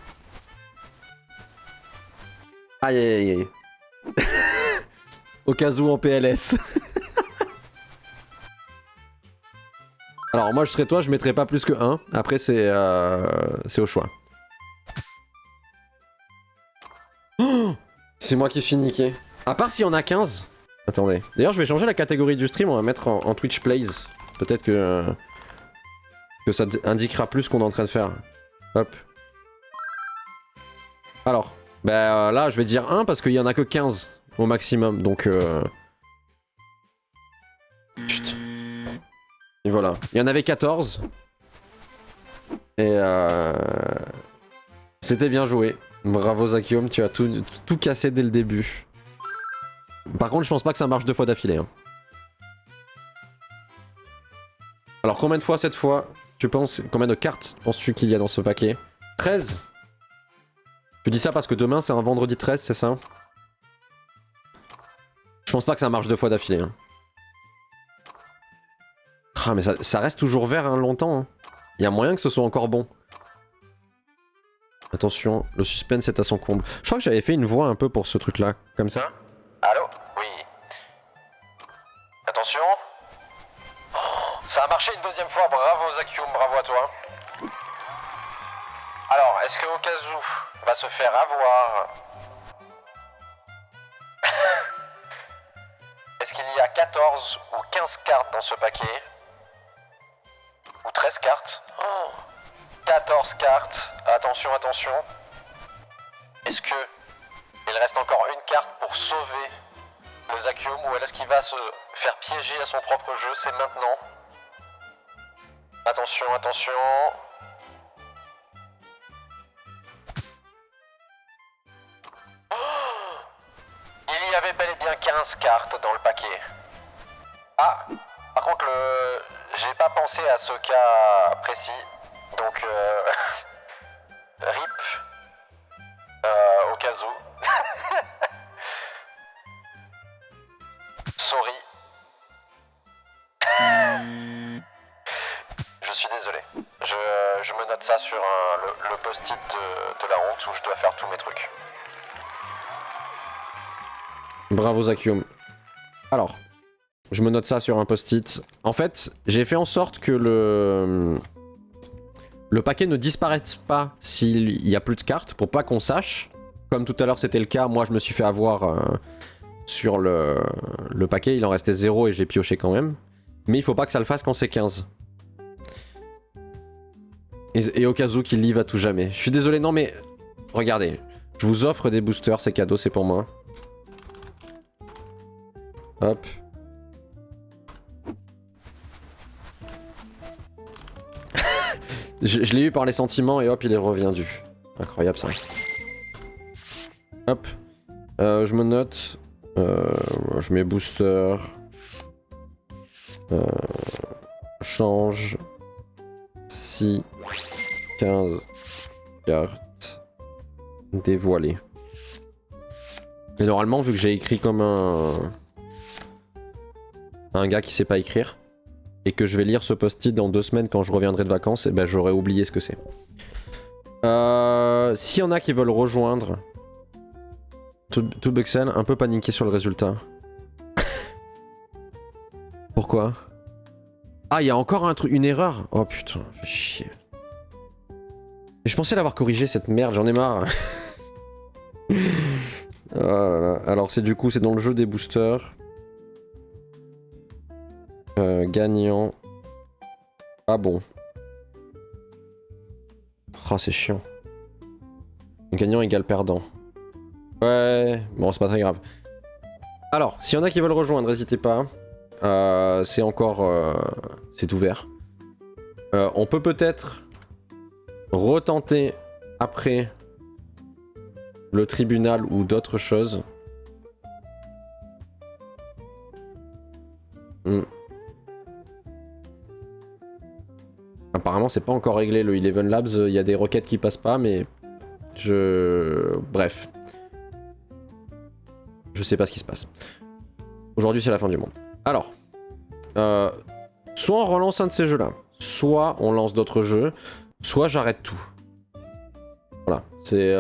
aïe aïe aïe. Au cas où en PLS. Alors moi je serais toi, je mettrais pas plus que 1. Après c'est au choix. Oh, c'est moi qui suis niqué. À part s'il y en a 15. Attendez. D'ailleurs je vais changer la catégorie du stream, on va mettre en Twitch Plays. Peut-être que ça indiquera plus ce qu'on est en train de faire. Hop. Alors. Bah là je vais dire 1 parce qu'il y en a que 15 au maximum. Donc Chut. Et voilà. Il y en avait 14. Et c'était bien joué. Bravo Zakium, tu as tout cassé dès le début. Par contre, je pense pas que ça marche 2 fois d'affilée. Hein. Alors, combien de fois cette fois tu penses, combien de cartes penses-tu qu'il y a dans ce paquet? 13. Tu dis ça parce que demain c'est un vendredi 13, c'est ça? Je pense pas que ça marche 2 fois d'affilée. Hein. Ah, mais ça reste toujours vert hein, longtemps. Hein. Il y a moyen que ce soit encore bon. Attention, le suspense est à son comble. Je crois que j'avais fait une voix un peu pour ce truc là, comme ça. Allô? Oui. Attention. Oh, ça a marché une deuxième fois, bravo Zakium, bravo à toi. Alors, est-ce que Okazu va se faire avoir? Est-ce qu'il y a 14 ou 15 cartes dans ce paquet? Ou 13 cartes? Oh, 14 cartes. Attention, attention. Est-ce que il reste encore une carte pour sauver le Zakium ou est-ce qu'il va se faire piéger à son propre jeu? C'est maintenant. Attention, attention. Oh, il y avait bel et bien 15 cartes dans le paquet. Ah, par contre, j'ai pas pensé à ce cas précis. Donc, RIP. Au cas où. Sorry. Je suis désolé. Je me note ça sur le post-it de la honte où je dois faire tous mes trucs. Bravo Zakium. Alors, je me note ça sur un post-it. En fait, j'ai fait en sorte que le paquet ne disparaisse pas s'il y a plus de cartes, pour pas qu'on sache. Comme tout à l'heure c'était le cas, moi je me suis fait avoir sur le paquet, il en restait 0 et j'ai pioché quand même. Mais il faut pas que ça le fasse quand c'est 15. Et au cas où qu'il live à tout jamais. Je suis désolé, non mais... Regardez, je vous offre des boosters, c'est cadeau, c'est pour moi. Hop. Je l'ai eu par les sentiments et hop, il est reviendu. Incroyable ça. Hop. Je me note. Je mets booster. Change. Si 15 cartes dévoilées. Et normalement, vu que j'ai écrit comme un gars qui sait pas écrire, et que je vais lire ce post-it dans 2 semaines quand je reviendrai de vacances, et ben j'aurais oublié ce que c'est. S'il y en a qui veulent rejoindre, tout Buxel, un peu paniqué sur le résultat. Pourquoi? Ah, il y a encore un truc, une erreur. Oh putain, fais chier. Et je pensais l'avoir corrigé cette merde, j'en ai marre. Oh là là. Alors c'est du coup, c'est dans le jeu des boosters. Gagnant. Ah bon. Oh, c'est chiant. Gagnant égale perdant. Ouais, bon, c'est pas très grave. Alors, s'il y en a qui veulent rejoindre, n'hésitez pas. C'est encore... c'est ouvert. On peut peut-être retenter après le tribunal ou d'autres choses. Apparemment c'est pas encore réglé le Eleven Labs, il y a des requêtes qui passent pas mais bref. Je sais pas ce qui se passe. Aujourd'hui c'est la fin du monde. Alors, soit on relance un de ces jeux là, soit on lance d'autres jeux, soit j'arrête tout. Voilà, c'est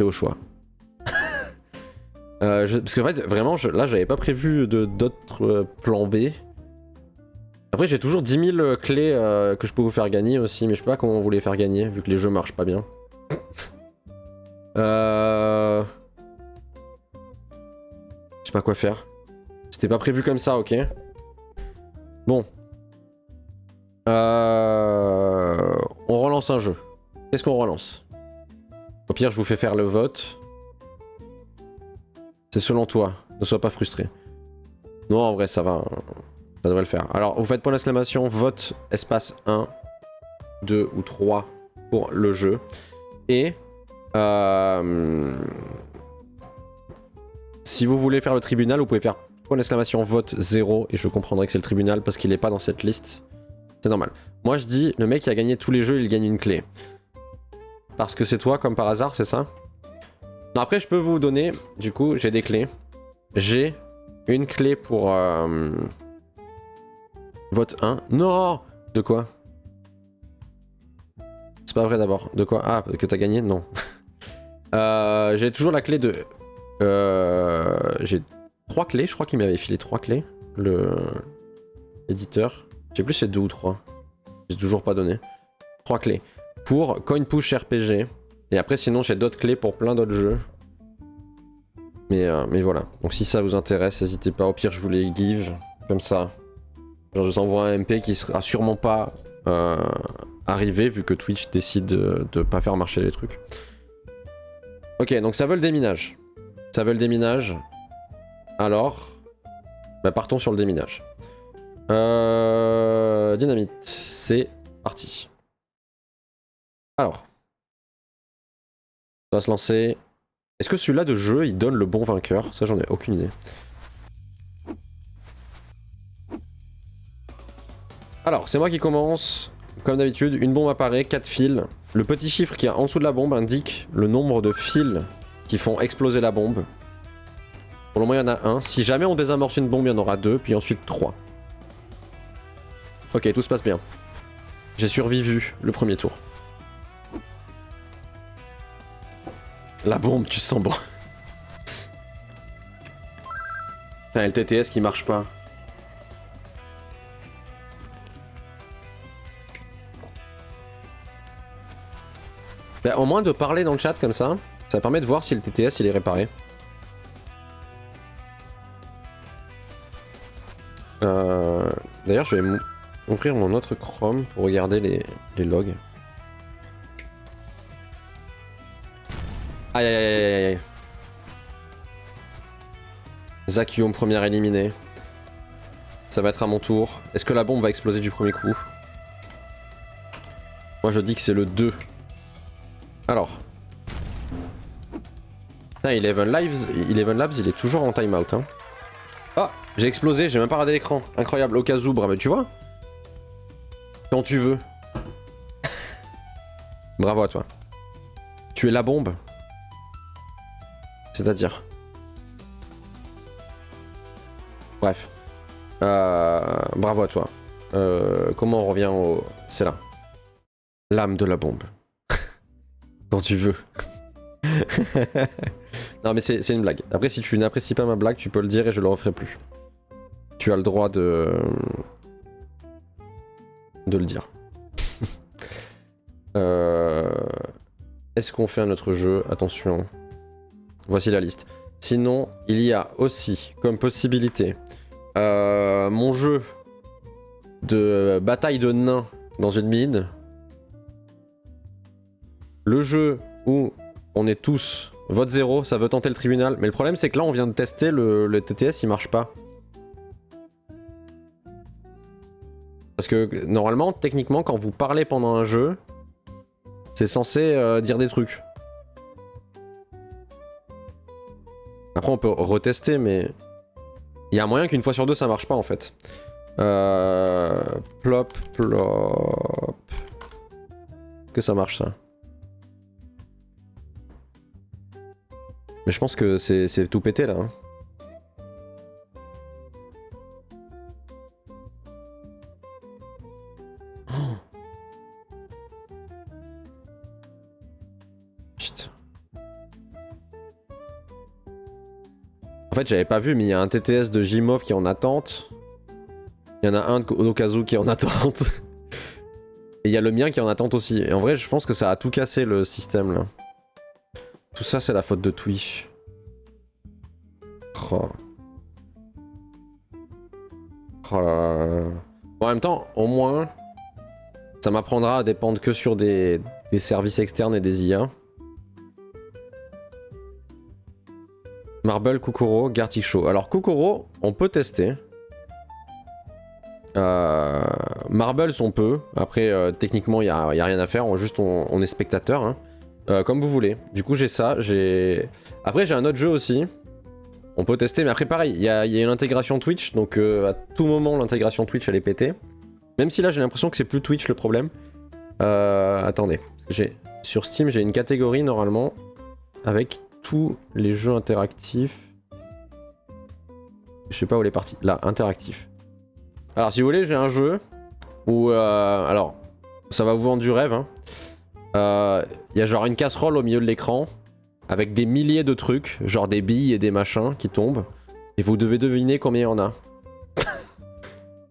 au choix. Parce qu'en fait, vraiment, là, j'avais pas prévu d'autres plans B. Après, j'ai toujours 10 000 clés que je peux vous faire gagner aussi, mais je sais pas comment vous les faire gagner, vu que les jeux marchent pas bien. Je sais pas quoi faire. C'était pas prévu comme ça, ok. Bon. On relance un jeu. Qu'est-ce qu'on relance? Au pire, je vous fais faire le vote. C'est selon toi. Ne sois pas frustré. Non, en vrai, ça va. Ça devrait le faire. Alors, vous faites point d'exclamation, vote, espace 1, 2 ou 3 pour le jeu. Et... si vous voulez faire le tribunal, vous pouvez faire point d'exclamation, vote 0. Et je comprendrai que c'est le tribunal parce qu'il est pas dans cette liste. C'est normal. Moi, je dis, le mec qui a gagné tous les jeux, il gagne une clé. Parce que c'est toi, comme par hasard, c'est ça? Non, après, je peux vous donner... Du coup, j'ai des clés. J'ai une clé pour... vote 1. Non! De quoi? C'est pas vrai d'abord. De quoi? Ah, que t'as gagné? Non. J'ai toujours la clé de... j'ai 3 clés. Je crois qu'il m'avait filé 3 clés. L'éditeur. Je sais plus si c'est 2 ou 3. J'ai toujours pas donné. 3 clés. Pour Coin Push RPG. Et après, sinon, j'ai d'autres clés pour plein d'autres jeux. Mais voilà. Donc si ça vous intéresse, n'hésitez pas. Au pire, je vous les give. Comme ça. Genre, je vous envoie un MP qui sera sûrement pas arrivé, vu que Twitch décide de pas faire marcher les trucs. Ok, donc ça veut le déminage. Ça veut le déminage. Alors, bah partons sur le déminage. Dynamite, c'est parti. Alors, ça va se lancer. Est-ce que celui-là de jeu, il donne le bon vainqueur? Ça, j'en ai aucune idée. Alors, c'est moi qui commence. Comme d'habitude, une bombe apparaît, 4 fils. Le petit chiffre qui est en dessous de la bombe indique le nombre de fils qui font exploser la bombe. Pour le moment, il y en a un. Si jamais on désamorce une bombe, il y en aura 2, puis ensuite 3. Ok, tout se passe bien. J'ai survécu le premier tour. La bombe, tu sens bon. Putain, le TTS qui marche pas. Bah, au moins de parler dans le chat comme ça permet de voir si le TTS il est réparé. D'ailleurs, je vais ouvrir mon autre Chrome pour regarder les logs. Aïe aïe aïe aïe aïe. Zakyum, première éliminée. Ça va être à mon tour. Est-ce que la bombe va exploser du premier coup? Moi je dis que c'est le 2. Alors. Putain, Eleven Labs, il est toujours en timeout. Hein. Ah, j'ai explosé, j'ai même pas regardé l'écran. Incroyable, Okazubra, mais tu vois? Quand tu veux. Bravo à toi. Tu es la bombe. C'est-à-dire. Bref. Bravo à toi. Comment on revient au... C'est là. L'âme de la bombe. Quand tu veux. Non mais c'est une blague. Après si tu n'apprécies pas ma blague, tu peux le dire et je le referai plus. Tu as le droit de le dire. Est-ce qu'on fait un autre jeu? Attention. Voici la liste. Sinon, il y a aussi comme possibilité mon jeu de bataille de nains dans une mine. Le jeu où on est tous vote 0, ça veut tenter le tribunal. Mais le problème c'est que là on vient de tester le TTS, il marche pas. Parce que normalement, techniquement, quand vous parlez pendant un jeu, c'est censé dire des trucs. Après on peut retester mais... Il y a un moyen qu'une fois sur deux ça marche pas en fait. Plop, plop... Que ça marche ça? Mais je pense que c'est tout pété là. Hein. suite. En fait, j'avais pas vu, mais il y a un TTS de Jimov qui est en attente. Il y en a un d'Okazu qui est en attente. Et il y a le mien qui est en attente aussi. Et en vrai, je pense que ça a tout cassé le système là. Tout ça, c'est la faute de Twitch. Oh. Oh là là. Bon, en même temps, au moins, ça m'apprendra à dépendre que sur des services externes et des IA. Marble, Kokoro, Gartic Show. Alors Kokoro, on peut tester. Marbles, on peut. Après, techniquement, il n'y a rien à faire. On est spectateur. Hein. Comme vous voulez. Du coup, j'ai ça. Après, j'ai un autre jeu aussi. On peut tester. Mais après, pareil, il y a une intégration Twitch. Donc, à tout moment, l'intégration Twitch, elle est pétée. Même si là, j'ai l'impression que c'est plus Twitch le problème. Attendez. Sur Steam, j'ai une catégorie normalement avec tous les jeux interactifs. Je sais pas où elle est partie. Là, interactif. Alors, si vous voulez, j'ai un jeu où... alors, ça va vous vendre du rêve. Hein. Y a genre une casserole au milieu de l'écran avec des milliers de trucs, genre des billes et des machins qui tombent. Et vous devez deviner combien il y en a.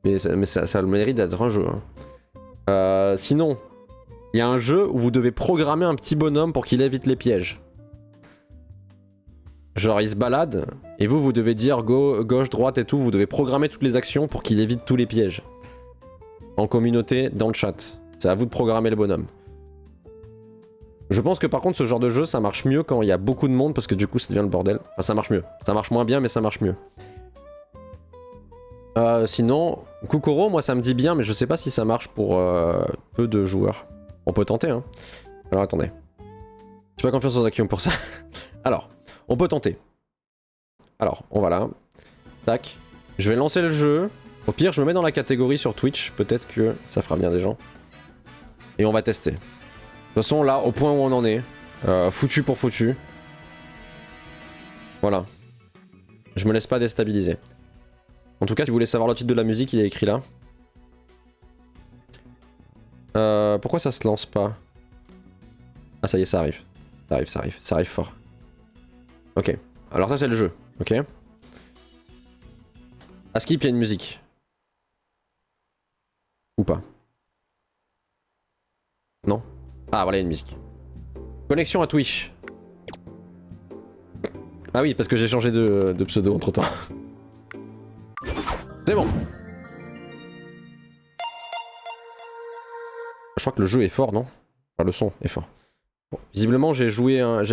mais ça a le mérite d'être un jeu. Hein. Sinon, il y a un jeu où vous devez programmer un petit bonhomme pour qu'il évite les pièges. Genre il se balade, et vous devez dire gauche, droite et tout, vous devez programmer toutes les actions pour qu'il évite tous les pièges. En communauté, dans le chat. C'est à vous de programmer le bonhomme. Je pense que par contre ce genre de jeu ça marche mieux quand il y a beaucoup de monde parce que du coup ça devient le bordel. Enfin ça marche mieux. Ça marche moins bien mais ça marche mieux. Sinon, Kokoro, moi ça me dit bien mais je sais pas si ça marche pour peu de joueurs. On peut tenter hein. Alors attendez. J'ai pas confiance aux Akium pour ça. Alors, on peut tenter. Alors, on va là. Tac. Je vais lancer le jeu. Au pire, je me mets dans la catégorie sur Twitch. Peut-être que ça fera bien des gens. Et on va tester. De toute façon, là, au point où on en est, foutu pour foutu. Voilà. Je me laisse pas déstabiliser. En tout cas, si vous voulez savoir le titre de la musique, il est écrit là. Pourquoi ça se lance pas? Ah, ça y est, ça arrive. Ça arrive fort. Ok. Alors ça, c'est le jeu. Ok. À skip, il y a une musique. Ou pas? Non? Ah, voilà, il y a une musique. Connexion à Twitch. Ah oui, parce que j'ai changé de pseudo entre temps. C'est bon. Je crois que le jeu est fort, non? Enfin, le son est fort. Bon, visiblement, j'ai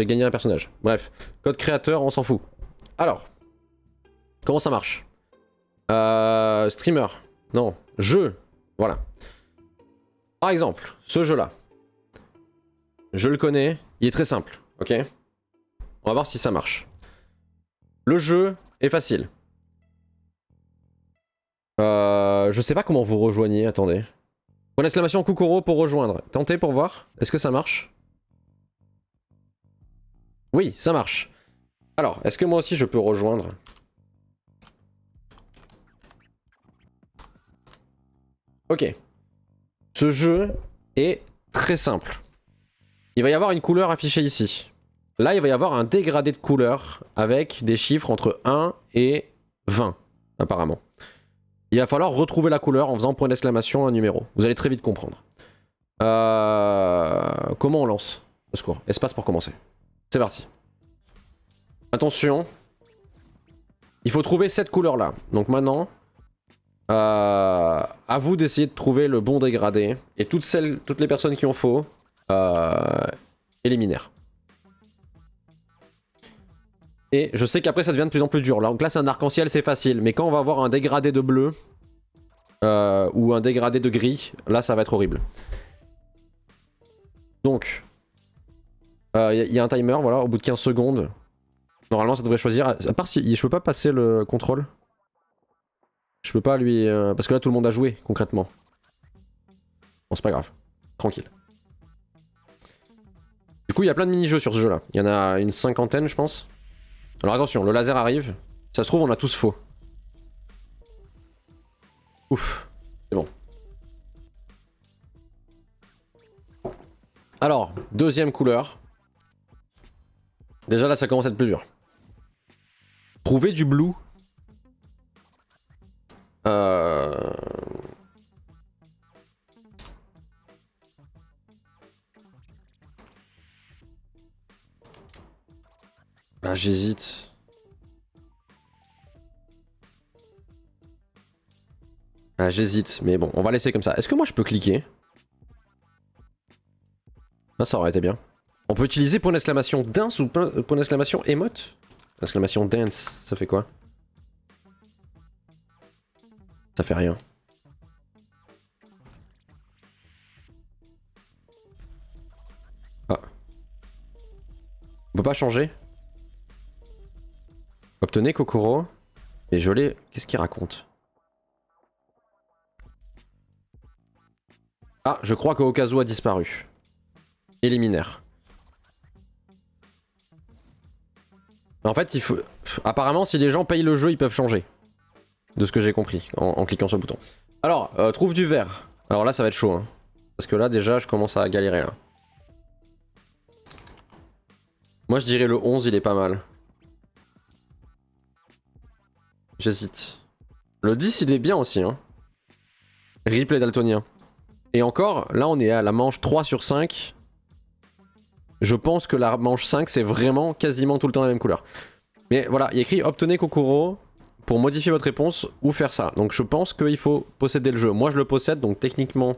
gagné un personnage. Bref, code créateur, on s'en fout. Alors, comment ça marche? Streamer. Non, jeu. Voilà. Par exemple, ce jeu-là. Je le connais, il est très simple, ok? On va voir si ça marche. Le jeu est facile. Je sais pas comment vous rejoignez, attendez. Point d'exclamation Kokoro pour rejoindre. Tentez pour voir, est-ce que ça marche? Oui, ça marche. Alors, est-ce que moi aussi je peux rejoindre? Ok. Ce jeu est très simple. Il va y avoir une couleur affichée ici. Là, il va y avoir un dégradé de couleur avec des chiffres entre 1 et 20, apparemment. Il va falloir retrouver la couleur en faisant point d'exclamation un numéro. Vous allez très vite comprendre. Comment on lance? Au secours. Espace pour commencer. C'est parti. Attention. Il faut trouver cette couleur-là. Donc maintenant, à vous d'essayer de trouver le bon dégradé. Et toutes les personnes qui ont faux, éliminèrent. Et je sais qu'après ça devient de plus en plus dur. Donc là c'est un arc-en-ciel, c'est facile. Mais quand on va avoir un dégradé de bleu, ou un dégradé de gris, là ça va être horrible. Donc, il y a un timer, voilà, au bout de 15 secondes. Normalement ça devrait choisir. À part si je peux pas passer le contrôle. Je peux pas lui... parce que là tout le monde a joué, concrètement. Bon c'est pas grave. Tranquille. Du coup il y a plein de mini-jeux sur ce jeu là. Il y en a une cinquantaine je pense. Alors attention, le laser arrive. Ça se trouve on a tous faux. Ouf. C'est bon. Alors, deuxième couleur. Déjà là ça commence à être plus dur. Trouver du blue. Ah, j'hésite. Ah, j'hésite, mais bon, on va laisser comme ça. Est-ce que moi je peux cliquer? Ah, ça aurait été bien. On peut utiliser point d'exclamation dance ou point d'exclamation emote? Exclamation dance, ça fait quoi? Ça fait rien. Ah. On peut pas changer? Obtenez Kokoro. Et je l'ai... Qu'est-ce qu'il raconte? Ah, je crois que Okazu a disparu. Éliminaire. En fait, il faut... Apparemment, si les gens payent le jeu, ils peuvent changer. De ce que j'ai compris, en cliquant sur le bouton. Alors, trouve du verre. Alors là, ça va être chaud. Hein. Parce que là, déjà, je commence à galérer. Là. Moi, je dirais le 11, il est pas mal. J'hésite. Le 10, il est bien aussi. Hein. Replay daltonien. Et encore, là, on est à la manche 3 sur 5. Je pense que la manche 5, c'est vraiment quasiment tout le temps la même couleur. Mais voilà, il y a écrit obtenez Kokoro pour modifier votre réponse ou faire ça. Donc je pense qu'il faut posséder le jeu. Moi je le possède, donc techniquement,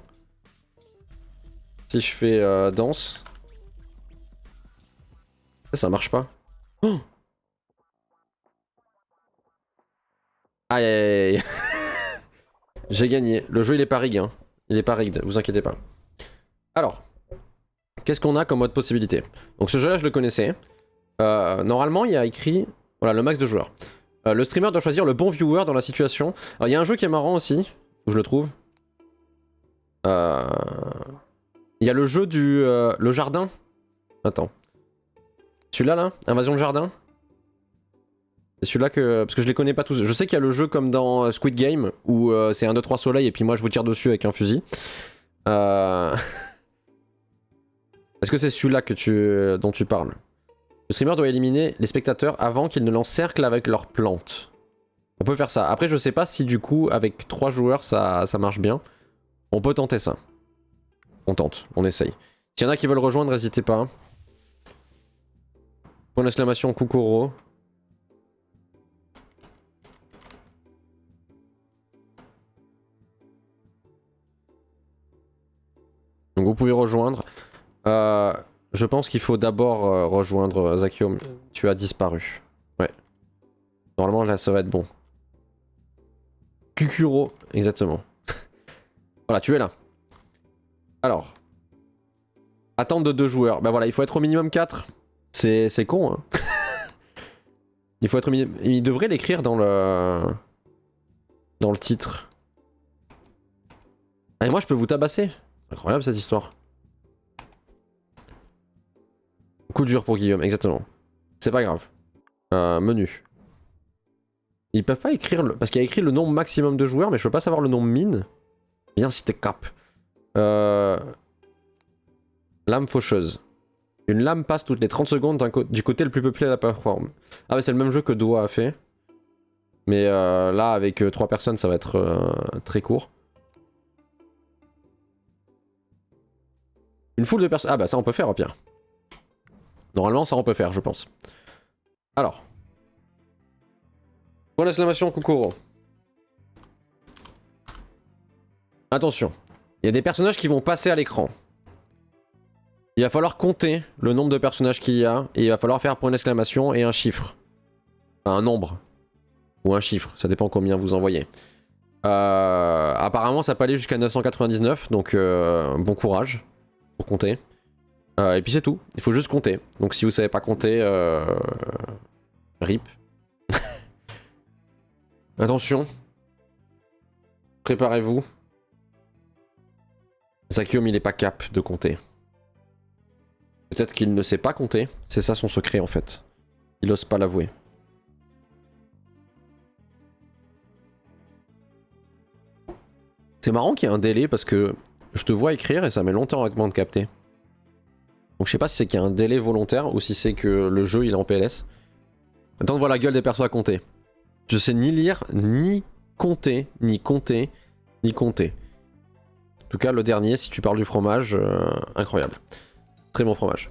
si je fais danse, ça marche pas. Oh, aïe aïe aïe. J'ai gagné. Le jeu il est pas rig, hein. Il est pas rigged, vous inquiétez pas. Alors, qu'est-ce qu'on a comme autre possibilité? Donc ce jeu là je le connaissais. Normalement il y a écrit, voilà, le max de joueurs. Le streamer doit choisir le bon viewer dans la situation. Alors il y a un jeu qui est marrant aussi, où je le trouve. Il y a le jeu du... le jardin. Attends. Celui-là là, Invasion de jardin. C'est celui-là que... Parce que je les connais pas tous. Je sais qu'il y a le jeu comme dans Squid Game, où c'est 1, 2, 3 soleil et puis moi je vous tire dessus avec un fusil. Est-ce que c'est celui-là que dont tu parles? Le streamer doit éliminer les spectateurs avant qu'ils ne l'encerclent avec leurs plantes. On peut faire ça. Après, je sais pas si du coup, avec 3 joueurs, ça marche bien. On peut tenter ça. On tente, on essaye. S'il y en a qui veulent rejoindre, n'hésitez pas. Point d'exclamation Kokoro. Donc vous pouvez rejoindre. Je pense qu'il faut d'abord rejoindre Zakiyo. Tu as disparu. Ouais. Normalement là ça va être bon. Kukuro, exactement. Voilà, tu es là. Alors. Attente de 2 joueurs. Bah voilà, il faut être au minimum 4. C'est con, hein. Il faut être au minimum... Il devrait l'écrire dans le... Dans le titre. Ah, et moi je peux vous tabasser. Incroyable cette histoire. Coup dur pour Guillaume, exactement. C'est pas grave. Menu. Ils peuvent pas écrire... Parce qu'il y a écrit le nombre maximum de joueurs, mais je peux pas savoir le nombre mine. Bien si t'es cap. Lame faucheuse. Une lame passe toutes les 30 secondes du côté le plus peuplé de la plateforme. Ah mais c'est le même jeu que Doa a fait. Mais là avec 3 personnes ça va être très court. Une foule de personnes... Ah bah ça on peut faire au pire. Normalement ça on peut faire je pense. Alors. Point d'exclamation Kokoro. Attention. Il y a des personnages qui vont passer à l'écran. Il va falloir compter le nombre de personnages qu'il y a. Et il va falloir faire point d'exclamation et un chiffre. Enfin, un nombre. Ou un chiffre, ça dépend combien vous envoyez. Apparemment ça peut aller jusqu'à 999. Donc bon courage pour compter. Et puis c'est tout, il faut juste compter. Donc si vous savez pas compter, RIP. Attention. Préparez-vous. Zakiyo il est pas cap de compter. Peut-être qu'il ne sait pas compter, c'est ça son secret en fait. Il ose pas l'avouer. C'est marrant qu'il y ait un délai parce que je te vois écrire et ça met longtemps avec moi de capter. Donc je sais pas si c'est qu'il y a un délai volontaire ou si c'est que le jeu il est en PLS. Attends de voir la gueule des persos à compter. Je sais ni lire, ni compter, ni compter, ni compter. En tout cas le dernier, si tu parles du fromage, incroyable. Très bon fromage.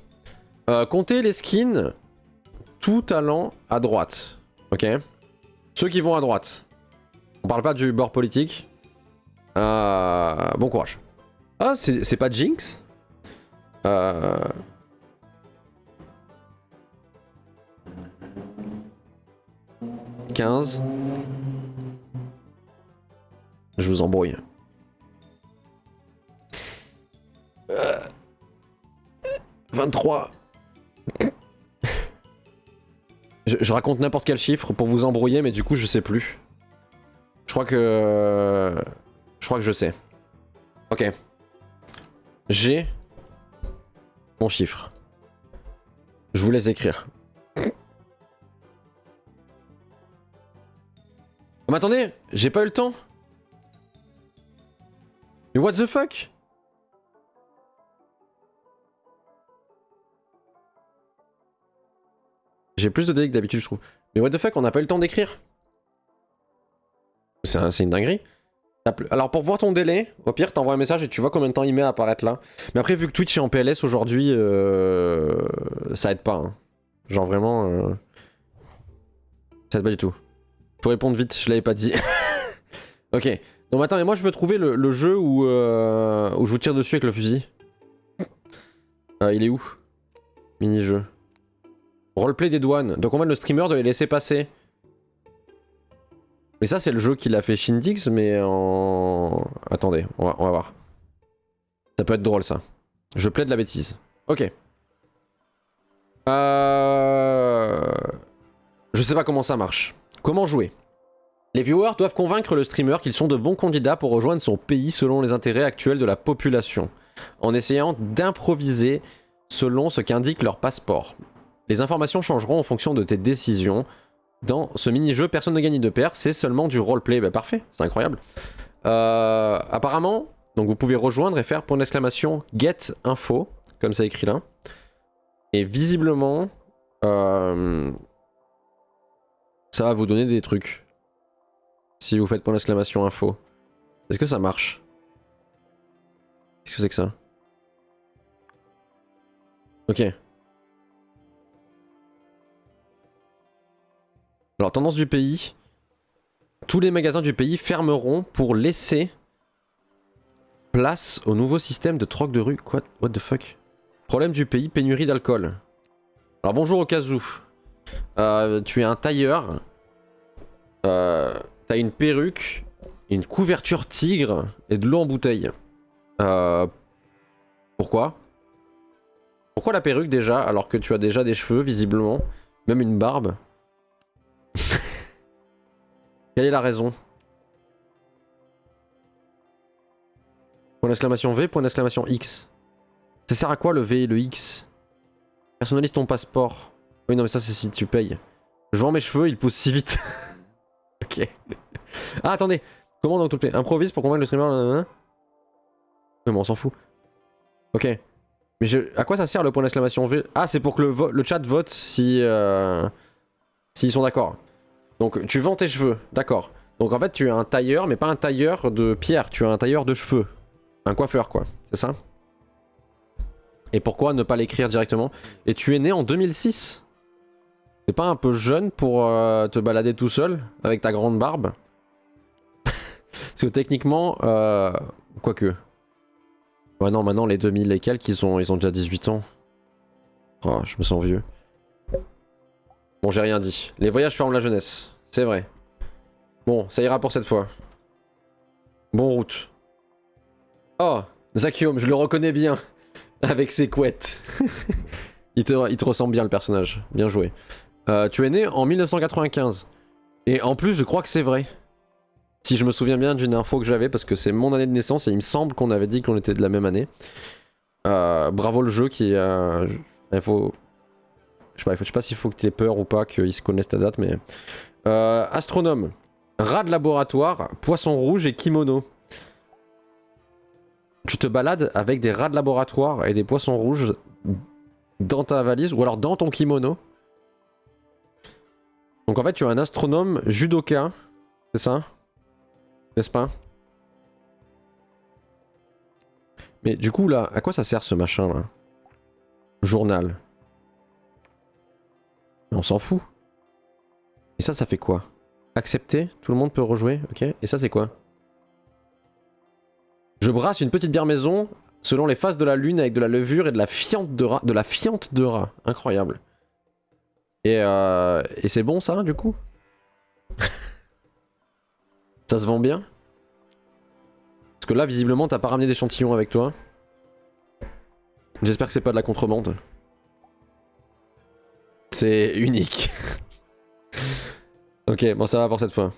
Compter les skins, tout allant à droite. Ok. Ceux qui vont à droite. On parle pas du bord politique. Bon courage. Ah, c'est pas Jinx 15. Je vous embrouille. 23. Je raconte n'importe quel chiffre pour vous embrouiller, mais du coup je sais plus. Je crois que je sais. Ok. J'ai mon chiffre. Je vous laisse écrire. Mais attendez, j'ai pas eu le temps. Mais what the fuck? J'ai plus de délais que d'habitude, je trouve. Mais what the fuck, on n'a pas eu le temps d'écrire. C'est une dinguerie. Alors pour voir ton délai, au pire t'envoies un message et tu vois combien de temps il met à apparaître là. Mais après vu que Twitch est en PLS aujourd'hui, ça aide pas. Hein. Genre vraiment... Ça aide pas du tout. Faut répondre vite, je l'avais pas dit. Ok. Donc attends, mais moi je veux trouver le jeu où je vous tire dessus avec le fusil. Il est où? Mini-jeu. Roleplay des douanes. Donc on va le streamer de les laisser passer. Mais ça c'est le jeu qu'il a fait Shindix mais en... Attendez, on va voir. Ça peut être drôle ça. Je plaide la bêtise. Ok. Je sais pas comment ça marche. Comment jouer? Les viewers doivent convaincre le streamer qu'ils sont de bons candidats pour rejoindre son pays selon les intérêts actuels de la population, en essayant d'improviser selon ce qu'indique leur passeport. Les informations changeront en fonction de tes décisions. Dans ce mini-jeu, personne ne gagne ni ne perd, c'est seulement du roleplay. Bah parfait, c'est incroyable. Apparemment, donc vous pouvez rejoindre et faire point d'exclamation get info, comme ça écrit là. Et visiblement, ça va vous donner des trucs. Si vous faites point d'exclamation info. Est-ce que ça marche? Qu'est-ce que c'est que ça? Ok. Alors, tendance du pays. Tous les magasins du pays fermeront pour laisser place au nouveau système de troc de rue. Quoi? What the fuck? Problème du pays, pénurie d'alcool. Alors, bonjour au cas où. Tu es un tailleur. T'as une perruque, une couverture tigre et de l'eau en bouteille. Pourquoi? Pourquoi la perruque déjà, alors que tu as déjà des cheveux, visiblement? Même une barbe. Quelle est la raison? Point d'exclamation V, point d'exclamation X. Ça sert à quoi le V et le X? Personnalise ton passeport. Oui non mais ça c'est si tu payes. Je vends mes cheveux, ils poussent si vite. Ok. Ah attendez. Comment donc tout plaît? Improvise pour convaincre le streamer. Mais bon on s'en fout. Ok. Mais à quoi ça sert le point d'exclamation V? Ah c'est pour que le chat vote si... s'ils sont d'accord. Donc tu vends tes cheveux, d'accord. Donc en fait tu es un tailleur, mais pas un tailleur de pierre, tu es un tailleur de cheveux. Un coiffeur quoi, c'est ça? Et pourquoi ne pas l'écrire directement? Et tu es né en 2006? T'es pas un peu jeune pour te balader tout seul avec ta grande barbe? Parce que techniquement, quoique. Ouais non, maintenant les 2000 et quelques, ils ont déjà 18 ans. Oh, je me sens vieux. Bon, j'ai rien dit. Les voyages forment la jeunesse, c'est vrai. Bon, ça ira pour cette fois. Bon route. Oh, Zakium, je le reconnais bien. Avec ses couettes. il te ressemble bien le personnage. Bien joué. Tu es né en 1995. Et en plus, je crois que c'est vrai. Si je me souviens bien d'une info que j'avais, parce que c'est mon année de naissance et il me semble qu'on avait dit qu'on était de la même année. Bravo le jeu qui... il faut... Je sais pas s'il faut que tu aies peur ou pas qu'ils se connaissent ta date, mais... astronome. Rat de laboratoire, poisson rouge et kimono. Tu te balades avec des rats de laboratoire et des poissons rouges dans ta valise ou alors dans ton kimono. Donc en fait tu as un astronome judoka, c'est ça? N'est-ce pas? Mais du coup là, à quoi ça sert ce machin là? Journal. On s'en fout. Et ça fait quoi? Accepter? Tout le monde peut rejouer? Ok. Et ça c'est quoi? Je brasse une petite bière maison selon les phases de la lune avec de la levure et de la fiente de rat. De la fiente de rat. Incroyable. Et c'est bon ça du coup? Ça se vend bien? Parce que là visiblement t'as pas ramené d'échantillons avec toi. J'espère que c'est pas de la contrebande. C'est unique. Ok, bon ça va pour cette fois.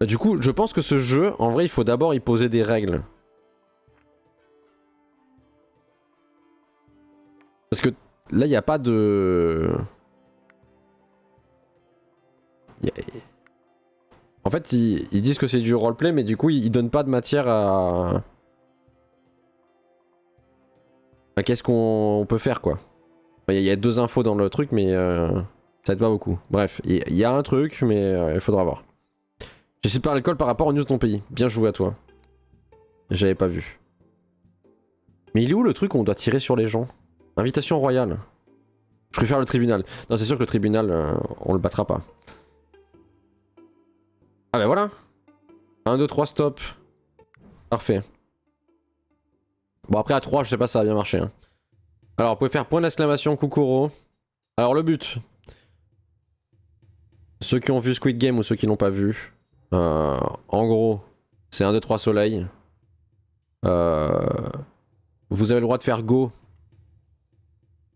Du coup, je pense que ce jeu, en vrai, il faut d'abord y poser des règles. Parce que là, il n'y a pas de... En fait, ils disent que c'est du roleplay, mais du coup, ils donnent pas de matière à... Qu'est-ce qu'on peut faire, quoi. Il y a 2 infos dans le truc, mais ça aide pas beaucoup. Bref, il y a un truc, mais il faudra voir. J'essaie de parler l'alcool par rapport aux news de ton pays. Bien joué à toi. J'avais pas vu. Mais il est où le truc où on doit tirer sur les gens? Invitation royale. Je préfère le tribunal. Non, c'est sûr que le tribunal, on le battra pas. Ah bah voilà. 1, 2, 3, stop. Parfait. Bon après à 3, je sais pas si ça va bien marcher. Hein. Alors, vous pouvez faire point d'exclamation Kukuro. Alors le but. Ceux qui ont vu Squid Game ou ceux qui l'ont pas vu. En gros, c'est 1, 2, 3 soleil. Vous avez le droit de faire go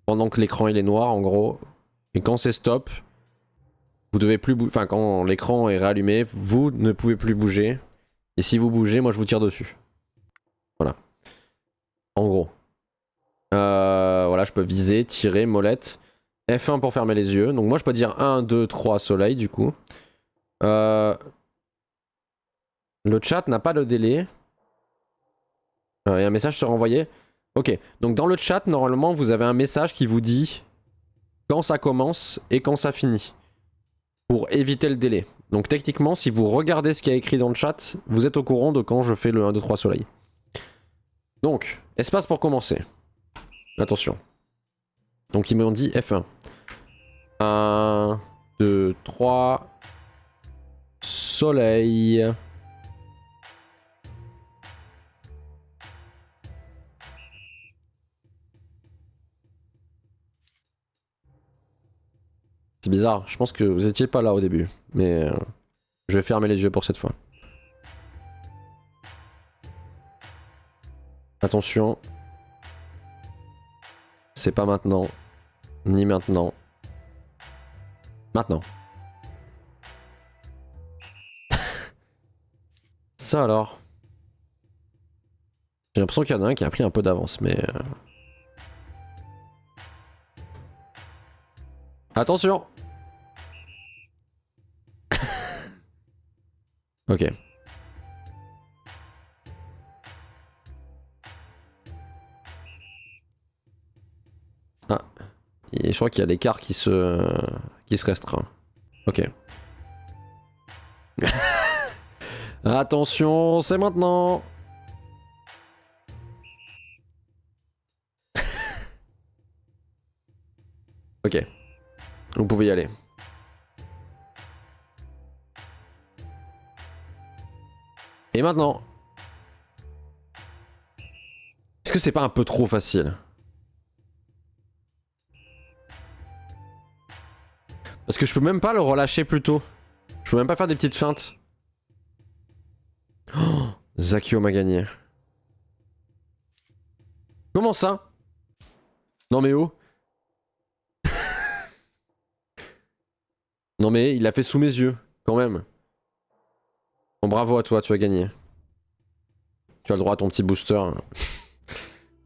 pendant que l'écran il est noir en gros. Et quand c'est stop, vous devez plus bouger. Enfin, quand l'écran est réallumé, vous ne pouvez plus bouger. Et si vous bougez, moi je vous tire dessus. Voilà. En gros. Voilà, je peux viser, tirer, molette. F1 pour fermer les yeux. Donc moi je peux dire 1, 2, 3 soleil du coup. Le chat n'a pas de délai. Et un message sera envoyé. Ok, donc dans le chat, normalement, vous avez un message qui vous dit quand ça commence et quand ça finit. Pour éviter le délai. Donc techniquement, si vous regardez ce qu'il y a écrit dans le chat, vous êtes au courant de quand je fais le 1, 2, 3 soleil. Donc, espace pour commencer. Attention. Donc ils m'ont dit F1. 1, 2, 3... Soleil... C'est bizarre, je pense que vous étiez pas là au début, mais je vais fermer les yeux pour cette fois. Attention. C'est pas maintenant, ni maintenant. Maintenant. Ça alors. J'ai l'impression qu'il y en a un qui a pris un peu d'avance, mais... Attention! Ok. Ah. Et je crois qu'il y a l'écart qui se restreint. Ok. Attention, c'est maintenant! Ok. Vous pouvez y aller. Et maintenant? Est-ce que c'est pas un peu trop facile? Parce que je peux même pas le relâcher plus tôt. Je peux même pas faire des petites feintes. Oh, Zakio m'a gagné. Comment ça? Non mais oh. Non mais il l'a fait sous mes yeux, quand même. Bon bravo à toi, tu as gagné. Tu as le droit à ton petit booster.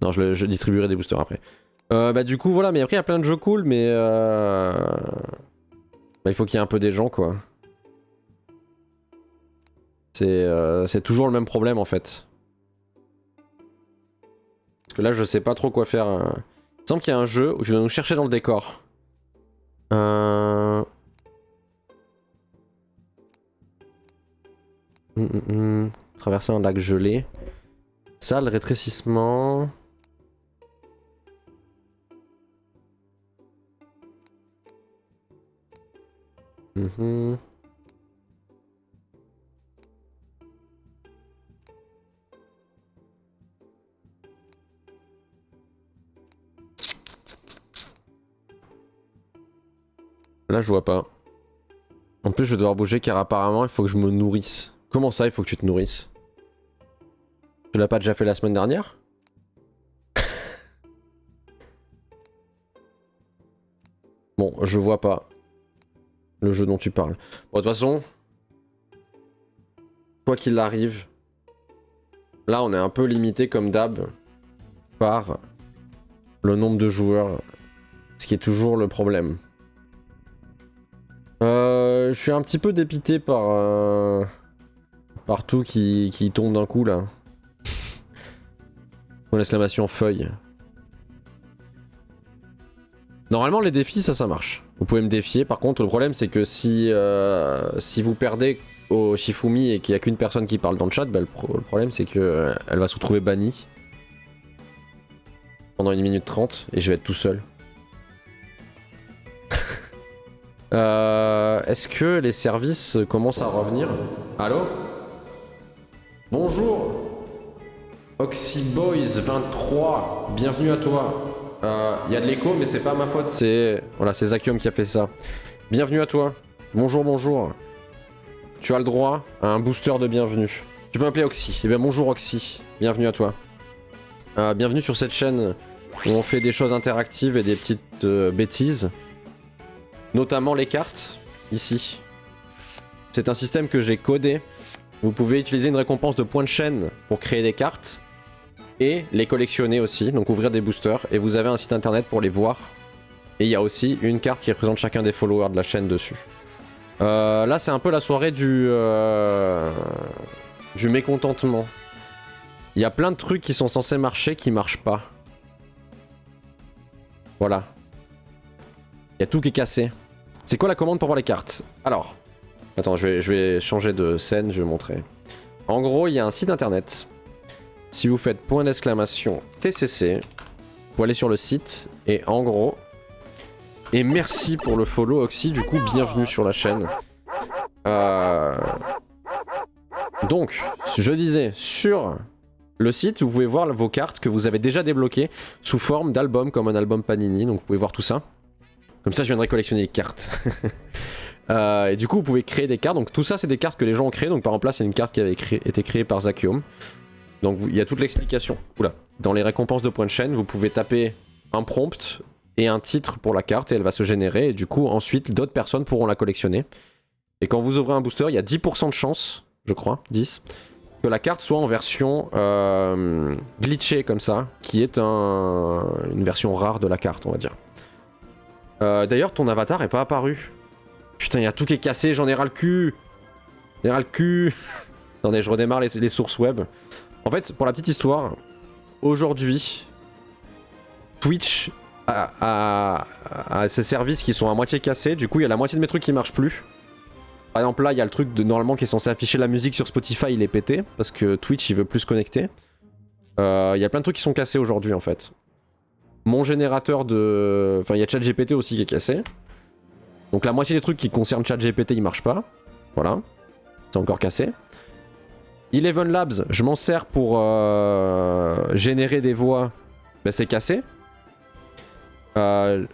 Non, je distribuerai des boosters après. Bah du coup voilà, mais après il y a plein de jeux cool, mais bah, il faut qu'il y ait un peu des gens quoi. C'est toujours le même problème en fait. Parce que là je sais pas trop quoi faire. semble qu'il y a un jeu où tu dois nous chercher dans le décor. Traverser un lac gelé. Ça, le rétrécissement. Là, je vois pas. En plus, je vais devoir bouger car apparemment, il faut que je me nourrisse. Comment ça, il faut que tu te nourrisses? Tu l'as pas déjà fait la semaine dernière? Bon, je vois pas le jeu dont tu parles. Bon, de toute façon, quoi qu'il arrive, là, on est un peu limité comme d'hab par le nombre de joueurs, ce qui est toujours le problème. Je suis un petit peu dépité par tout qui tombe d'un coup là. Pour l'exclamation feuille. Normalement les défis ça marche. Vous pouvez me défier. Par contre le problème c'est que si vous perdez au Shifumi et qu'il n'y a qu'une personne qui parle dans le chat, bah, le problème c'est que elle va se retrouver bannie pendant 1 minute 30 et je vais être tout seul. Est-ce que les services commencent à revenir? Allô? Bonjour Oxyboys23, bienvenue à toi. Y a de l'écho mais c'est pas ma faute, c'est Zakium qui a fait ça. Bienvenue à toi. Bonjour, bonjour. Tu as le droit à un booster de bienvenue. Tu peux m'appeler Oxy. Eh bien bonjour Oxy, bienvenue à toi. Bienvenue sur cette chaîne où on fait des choses interactives et des petites bêtises. Notamment les cartes, ici. C'est un système que j'ai codé. Vous pouvez utiliser une récompense de points de chaîne pour créer des cartes. Et les collectionner aussi, donc ouvrir des boosters. Et vous avez un site internet pour les voir. Et il y a aussi une carte qui représente chacun des followers de la chaîne dessus. Là c'est un peu la soirée du mécontentement. Il y a plein de trucs qui sont censés marcher qui marchent pas. Voilà. Il y a tout qui est cassé. C'est quoi la commande pour voir les cartes? Alors, attends, je vais changer de scène, je vais montrer. En gros, il y a un site internet. Si vous faites point d'exclamation TCC, vous allez sur le site et en gros... Et merci pour le follow Oxy, du coup, bienvenue sur la chaîne. Donc, je disais, sur le site, vous pouvez voir vos cartes que vous avez déjà débloquées sous forme d'album, comme un album Panini, donc vous pouvez voir tout ça. Comme ça, je viendrai collectionner les cartes. Et du coup, vous pouvez créer des cartes. Donc tout ça, c'est des cartes que les gens ont créées. Donc par exemple, là, c'est une carte qui avait été créée par Zakium. Donc il y a toute l'explication. Oula. Dans les récompenses de points de chaîne, vous pouvez taper un prompt et un titre pour la carte et elle va se générer. Et du coup, ensuite, d'autres personnes pourront la collectionner. Et quand vous ouvrez un booster, il y a 10% de chance, je crois, 10, que la carte soit en version glitchée comme ça, qui est une version rare de la carte, on va dire. D'ailleurs, ton avatar est pas apparu. Putain, il y a tout qui est cassé, j'en ai ras le cul. J'en ai ras le cul. Attendez, je redémarre les sources web. En fait, pour la petite histoire, aujourd'hui, Twitch a ses services qui sont à moitié cassés. Du coup, il y a la moitié de mes trucs qui marchent plus. Par exemple, là, il y a le truc normalement qui est censé afficher la musique sur Spotify, il est pété. Parce que Twitch, il veut plus se connecter. Il y a plein de trucs qui sont cassés aujourd'hui, en fait. Mon générateur de... Enfin, il y a ChatGPT aussi qui est cassé. Donc la moitié des trucs qui concernent ChatGPT, ils marchent pas. Voilà. C'est encore cassé. Eleven Labs, je m'en sers pour générer des voix. Ben, c'est cassé. Je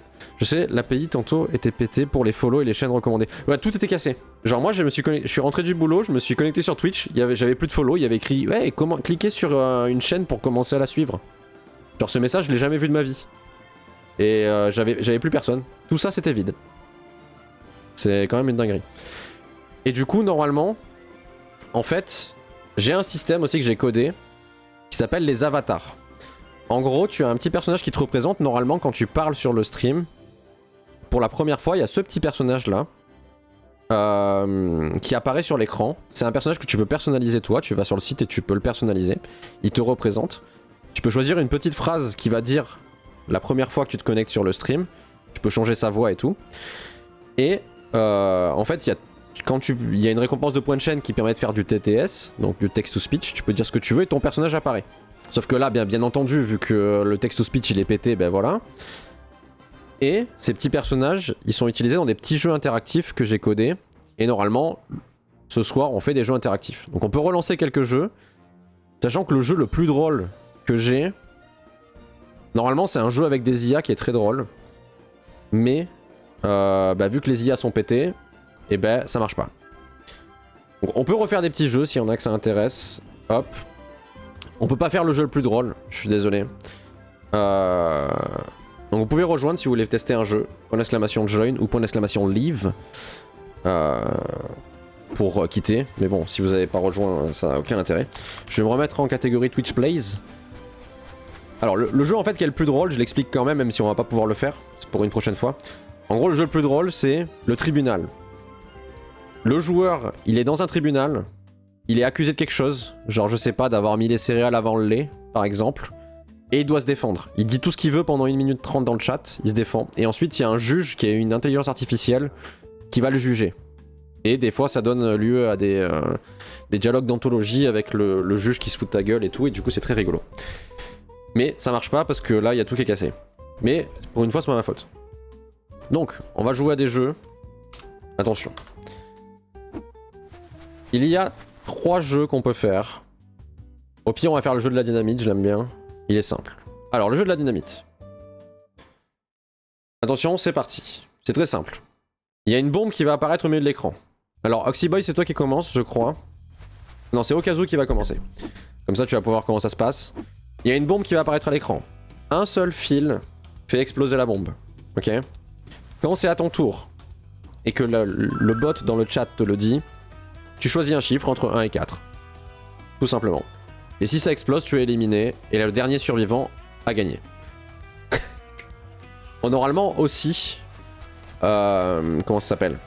sais, l'API tantôt était pété pour les follow et les chaînes recommandées. Ouais, tout était cassé. Genre moi, je suis rentré du boulot, je me suis connecté sur Twitch, j'avais plus de follow, il y avait écrit « Ouais, cliquez sur une chaîne pour commencer à la suivre ». Genre ce message, je l'ai jamais vu de ma vie. Et j'avais plus personne. Tout ça, c'était vide. C'est quand même une dinguerie. Et du coup, normalement, en fait, j'ai un système aussi que j'ai codé qui s'appelle les avatars. En gros, tu as un petit personnage qui te représente. Normalement, quand tu parles sur le stream, pour la première fois, il y a ce petit personnage-là qui apparaît sur l'écran. C'est un personnage que tu peux personnaliser toi. Tu vas sur le site et tu peux le personnaliser. Il te représente. Tu peux choisir une petite phrase qui va dire la première fois que tu te connectes sur le stream. Tu peux changer sa voix et tout. Et en fait, il y a une récompense de points de chaîne qui permet de faire du TTS, donc du text-to-speech. Tu peux dire ce que tu veux et ton personnage apparaît. Sauf que là, bien entendu, vu que le text-to-speech il est pété, ben voilà. Et ces petits personnages, ils sont utilisés dans des petits jeux interactifs que j'ai codés. Et normalement, ce soir, on fait des jeux interactifs. Donc on peut relancer quelques jeux. Sachant que le jeu le plus drôle que j'ai... Normalement, c'est un jeu avec des IA qui est très drôle. Mais, vu que les IA sont pétés, et ben ça marche pas. Donc on peut refaire des petits jeux s'il y en a que ça intéresse. Hop. On peut pas faire le jeu le plus drôle, je suis désolé. Donc vous pouvez rejoindre si vous voulez tester un jeu. !join ou !leave. Pour quitter. Mais bon, si vous n'avez pas rejoint, ça n'a aucun intérêt. Je vais me remettre en catégorie Twitch Plays. Alors le jeu en fait qui est le plus drôle, je l'explique quand même si on va pas pouvoir le faire. C'est pour une prochaine fois. En gros le jeu le plus drôle c'est le tribunal. Le joueur, il est dans un tribunal. Il est accusé de quelque chose. Genre je sais pas, d'avoir mis les céréales avant le lait, par exemple. Et il doit se défendre. Il dit tout ce qu'il veut pendant 1 minute 30 dans le chat, il se défend. Et ensuite il y a un juge qui est une intelligence artificielle qui va le juger. Et des fois ça donne lieu à des dialogues d'anthologie avec le juge qui se fout de ta gueule et tout, et du coup c'est très rigolo. Mais ça marche pas parce que là il y a tout qui est cassé. Mais pour une fois c'est pas ma faute. Donc on va jouer à des jeux. Attention. Il y a 3 jeux qu'on peut faire. Au pire on va faire le jeu de la dynamite, je l'aime bien. Il est simple. Alors le jeu de la dynamite. Attention, c'est parti. C'est très simple. Il y a une bombe qui va apparaître au milieu de l'écran. Alors Oxyboy c'est toi qui commence je crois. Non c'est Okazu qui va commencer. Comme ça tu vas pouvoir voir comment ça se passe. Il y a une bombe qui va apparaître à l'écran. Un seul fil fait exploser la bombe. Ok. Quand c'est à ton tour et que le bot dans le chat te le dit, tu choisis un chiffre entre 1 et 4. Tout simplement. Et si ça explose, tu es éliminé et le dernier survivant a gagné. Normalement aussi, comment ça s'appelle ?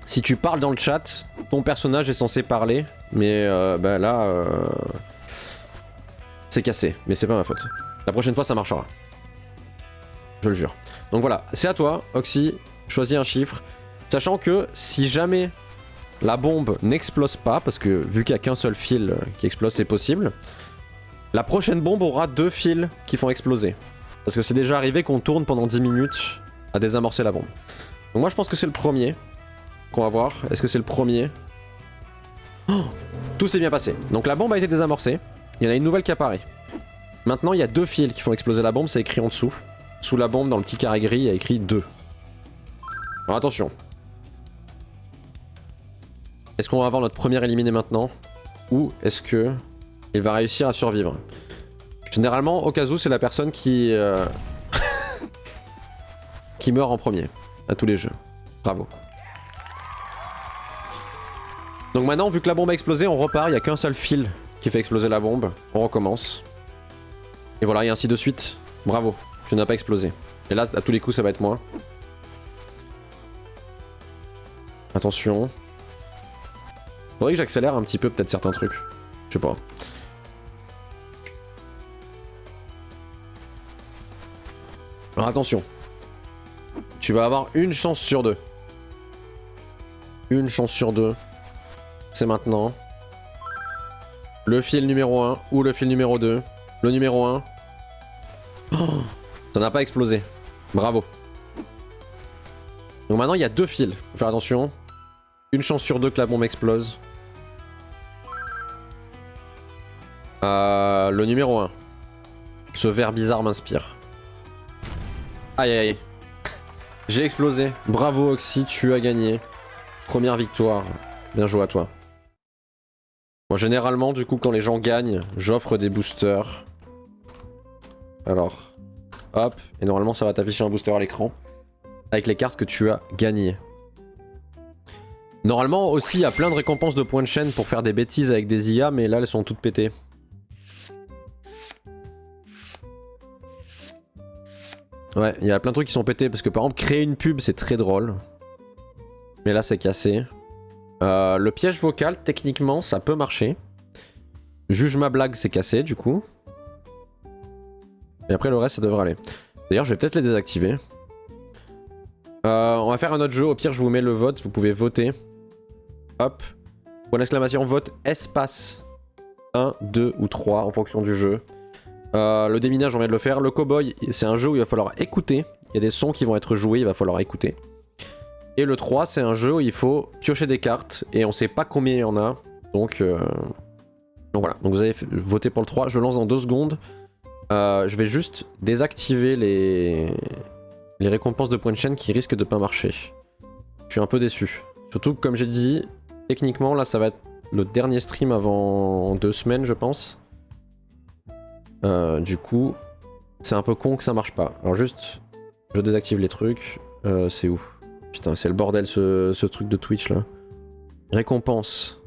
Si tu parles dans le chat, ton personnage est censé parler, mais là, c'est cassé, mais c'est pas ma faute. La prochaine fois, ça marchera. Je le jure. Donc voilà, c'est à toi, Oxy, choisis un chiffre. Sachant que si jamais la bombe n'explose pas, parce que vu qu'il n'y a qu'un seul fil qui explose, c'est possible, la prochaine bombe aura 2 fils qui font exploser. Parce que c'est déjà arrivé qu'on tourne pendant 10 minutes à désamorcer la bombe. Donc moi je pense que c'est le premier qu'on va voir. Est-ce que c'est le premier ? Oh, tout s'est bien passé. Donc la bombe a été désamorcée. Il y en a une nouvelle qui apparaît. Maintenant il y a 2 fils qui font exploser la bombe, c'est écrit en dessous. Sous la bombe, dans le petit carré gris, il y a écrit 2. Alors attention. Est-ce qu'on va avoir notre premier éliminé maintenant ? Ou est-ce que il va réussir à survivre ? Généralement, Okazu, c'est la personne qui qui meurt en premier à tous les jeux. Bravo. Donc maintenant, vu que la bombe a explosé, on repart. Il n'y a qu'un seul fil qui fait exploser la bombe. On recommence. Et voilà, et ainsi de suite. Bravo, tu n'as pas explosé. Et là, à tous les coups, ça va être moi. Attention. Faudrait que j'accélère un petit peu peut-être certains trucs. Je sais pas. Alors attention. Tu vas avoir une chance sur 2. Une chance sur 2. C'est maintenant. Le fil numéro 1 ou le fil numéro 2. Le numéro 1. Oh, ça n'a pas explosé. Bravo. Donc maintenant il y a 2 fils. Faut faire attention. Une chance sur 2 que la bombe explose. Le numéro 1. Ce verre bizarre m'inspire. Aïe aïe aïe. J'ai explosé. Bravo Oxy, tu as gagné. Première victoire. Bien joué à toi. Moi généralement du coup quand les gens gagnent, j'offre des boosters. Alors, hop. Et normalement ça va t'afficher un booster à l'écran. Avec les cartes que tu as gagnées. Normalement aussi il y a plein de récompenses de points de chaîne pour faire des bêtises avec des IA, mais là elles sont toutes pétées. Ouais, il y a plein de trucs qui sont pétés parce que par exemple créer une pub c'est très drôle. Mais là c'est cassé. Le piège vocal techniquement ça peut marcher. Juge ma blague c'est cassé du coup. Et après le reste ça devrait aller. D'ailleurs, je vais peut-être les désactiver. On va faire un autre jeu. Au pire, je vous mets le vote. Vous pouvez voter. Hop. Point d'exclamation, vote espace 1, 2 ou 3 en fonction du jeu. Le déminage, on vient de le faire. Le cowboy, c'est un jeu où il va falloir écouter. Il y a des sons qui vont être joués, il va falloir écouter. Et le 3, c'est un jeu où il faut piocher des cartes et on sait pas combien il y en a. Donc voilà, donc vous avez voté pour le 3. Je lance dans 2 secondes. Je vais juste désactiver les récompenses de points de chaîne qui risquent de pas marcher. Je suis un peu déçu. Surtout que comme j'ai dit, techniquement là ça va être le dernier stream avant 2 semaines je pense. Du coup, c'est un peu con que ça marche pas. Alors juste, je désactive les trucs. C'est où? Putain, c'est le bordel ce truc de Twitch là. Récompense.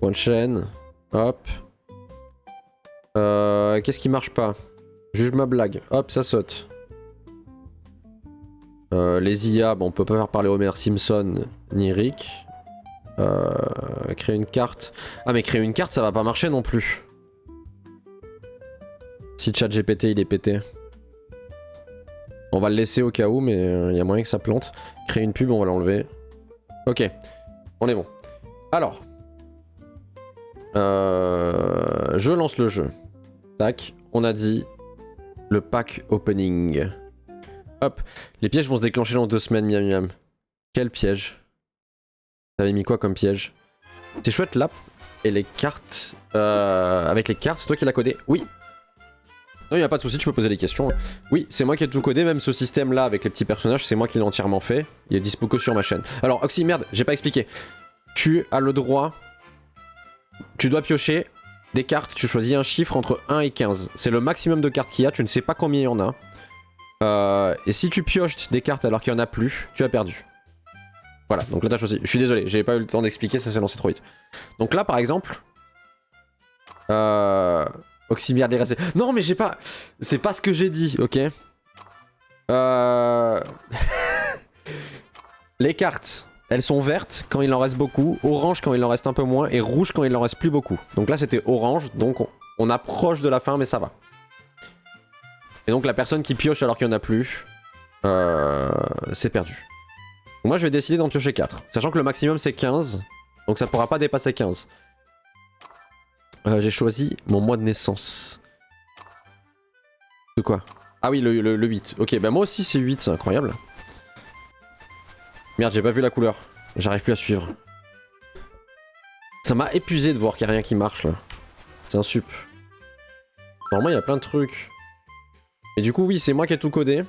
Point de chaîne. Hop. Qu'est-ce qui marche pas? Juge ma blague. Hop, ça saute. Les IA, bon, on peut pas faire parler Homer Simpson ni Rick. Créer une carte. Ah, mais créer une carte, ça va pas marcher non plus. Si ChatGPT il est pété. On va le laisser au cas où, mais il y a moyen que ça plante. Créer une pub, on va l'enlever. Ok, on est bon. Alors. Je lance le jeu. Tac, on a dit le pack opening. Hop, les pièges vont se déclencher dans 2 semaines, miam miam. Quel piège? T'avais mis quoi comme piège? C'est chouette l'app. Et les cartes... avec les cartes, c'est toi qui l'as codé? Oui. Non, y a pas de souci, tu peux poser des questions. Oui, c'est moi qui ai tout codé, même ce système-là avec les petits personnages, c'est moi qui l'ai entièrement fait. Il est dispo que sur ma chaîne. Alors, Oxy, merde, j'ai pas expliqué. Tu as le droit... Tu dois piocher des cartes, tu choisis un chiffre entre 1 et 15. C'est le maximum de cartes qu'il y a, tu ne sais pas combien il y en a. Et si tu pioches des cartes alors qu'il n'y en a plus, tu as perdu. Voilà, donc là t'as choisi. Je suis désolé, j'ai pas eu le temps d'expliquer, ça s'est lancé trop vite. Donc là par exemple... Oxymère déracé. Non mais j'ai pas... C'est pas ce que j'ai dit, ok. Les cartes, elles sont vertes quand il en reste beaucoup, orange quand il en reste un peu moins, et rouge quand il en reste plus beaucoup. Donc là c'était orange, donc on approche de la fin mais ça va. Et donc la personne qui pioche alors qu'il n'y en a plus, c'est perdu. Donc moi je vais décider d'en piocher 4, sachant que le maximum c'est 15, donc ça pourra pas dépasser 15. J'ai choisi mon mois de naissance. De quoi? Ah oui, le 8. Ok, bah moi aussi c'est 8, c'est incroyable. Merde, j'ai pas vu la couleur. J'arrive plus à suivre. Ça m'a épuisé de voir qu'il n'y a rien qui marche là. C'est un sup. Normalement il y a plein de trucs. Et du coup oui, c'est moi qui ai tout codé.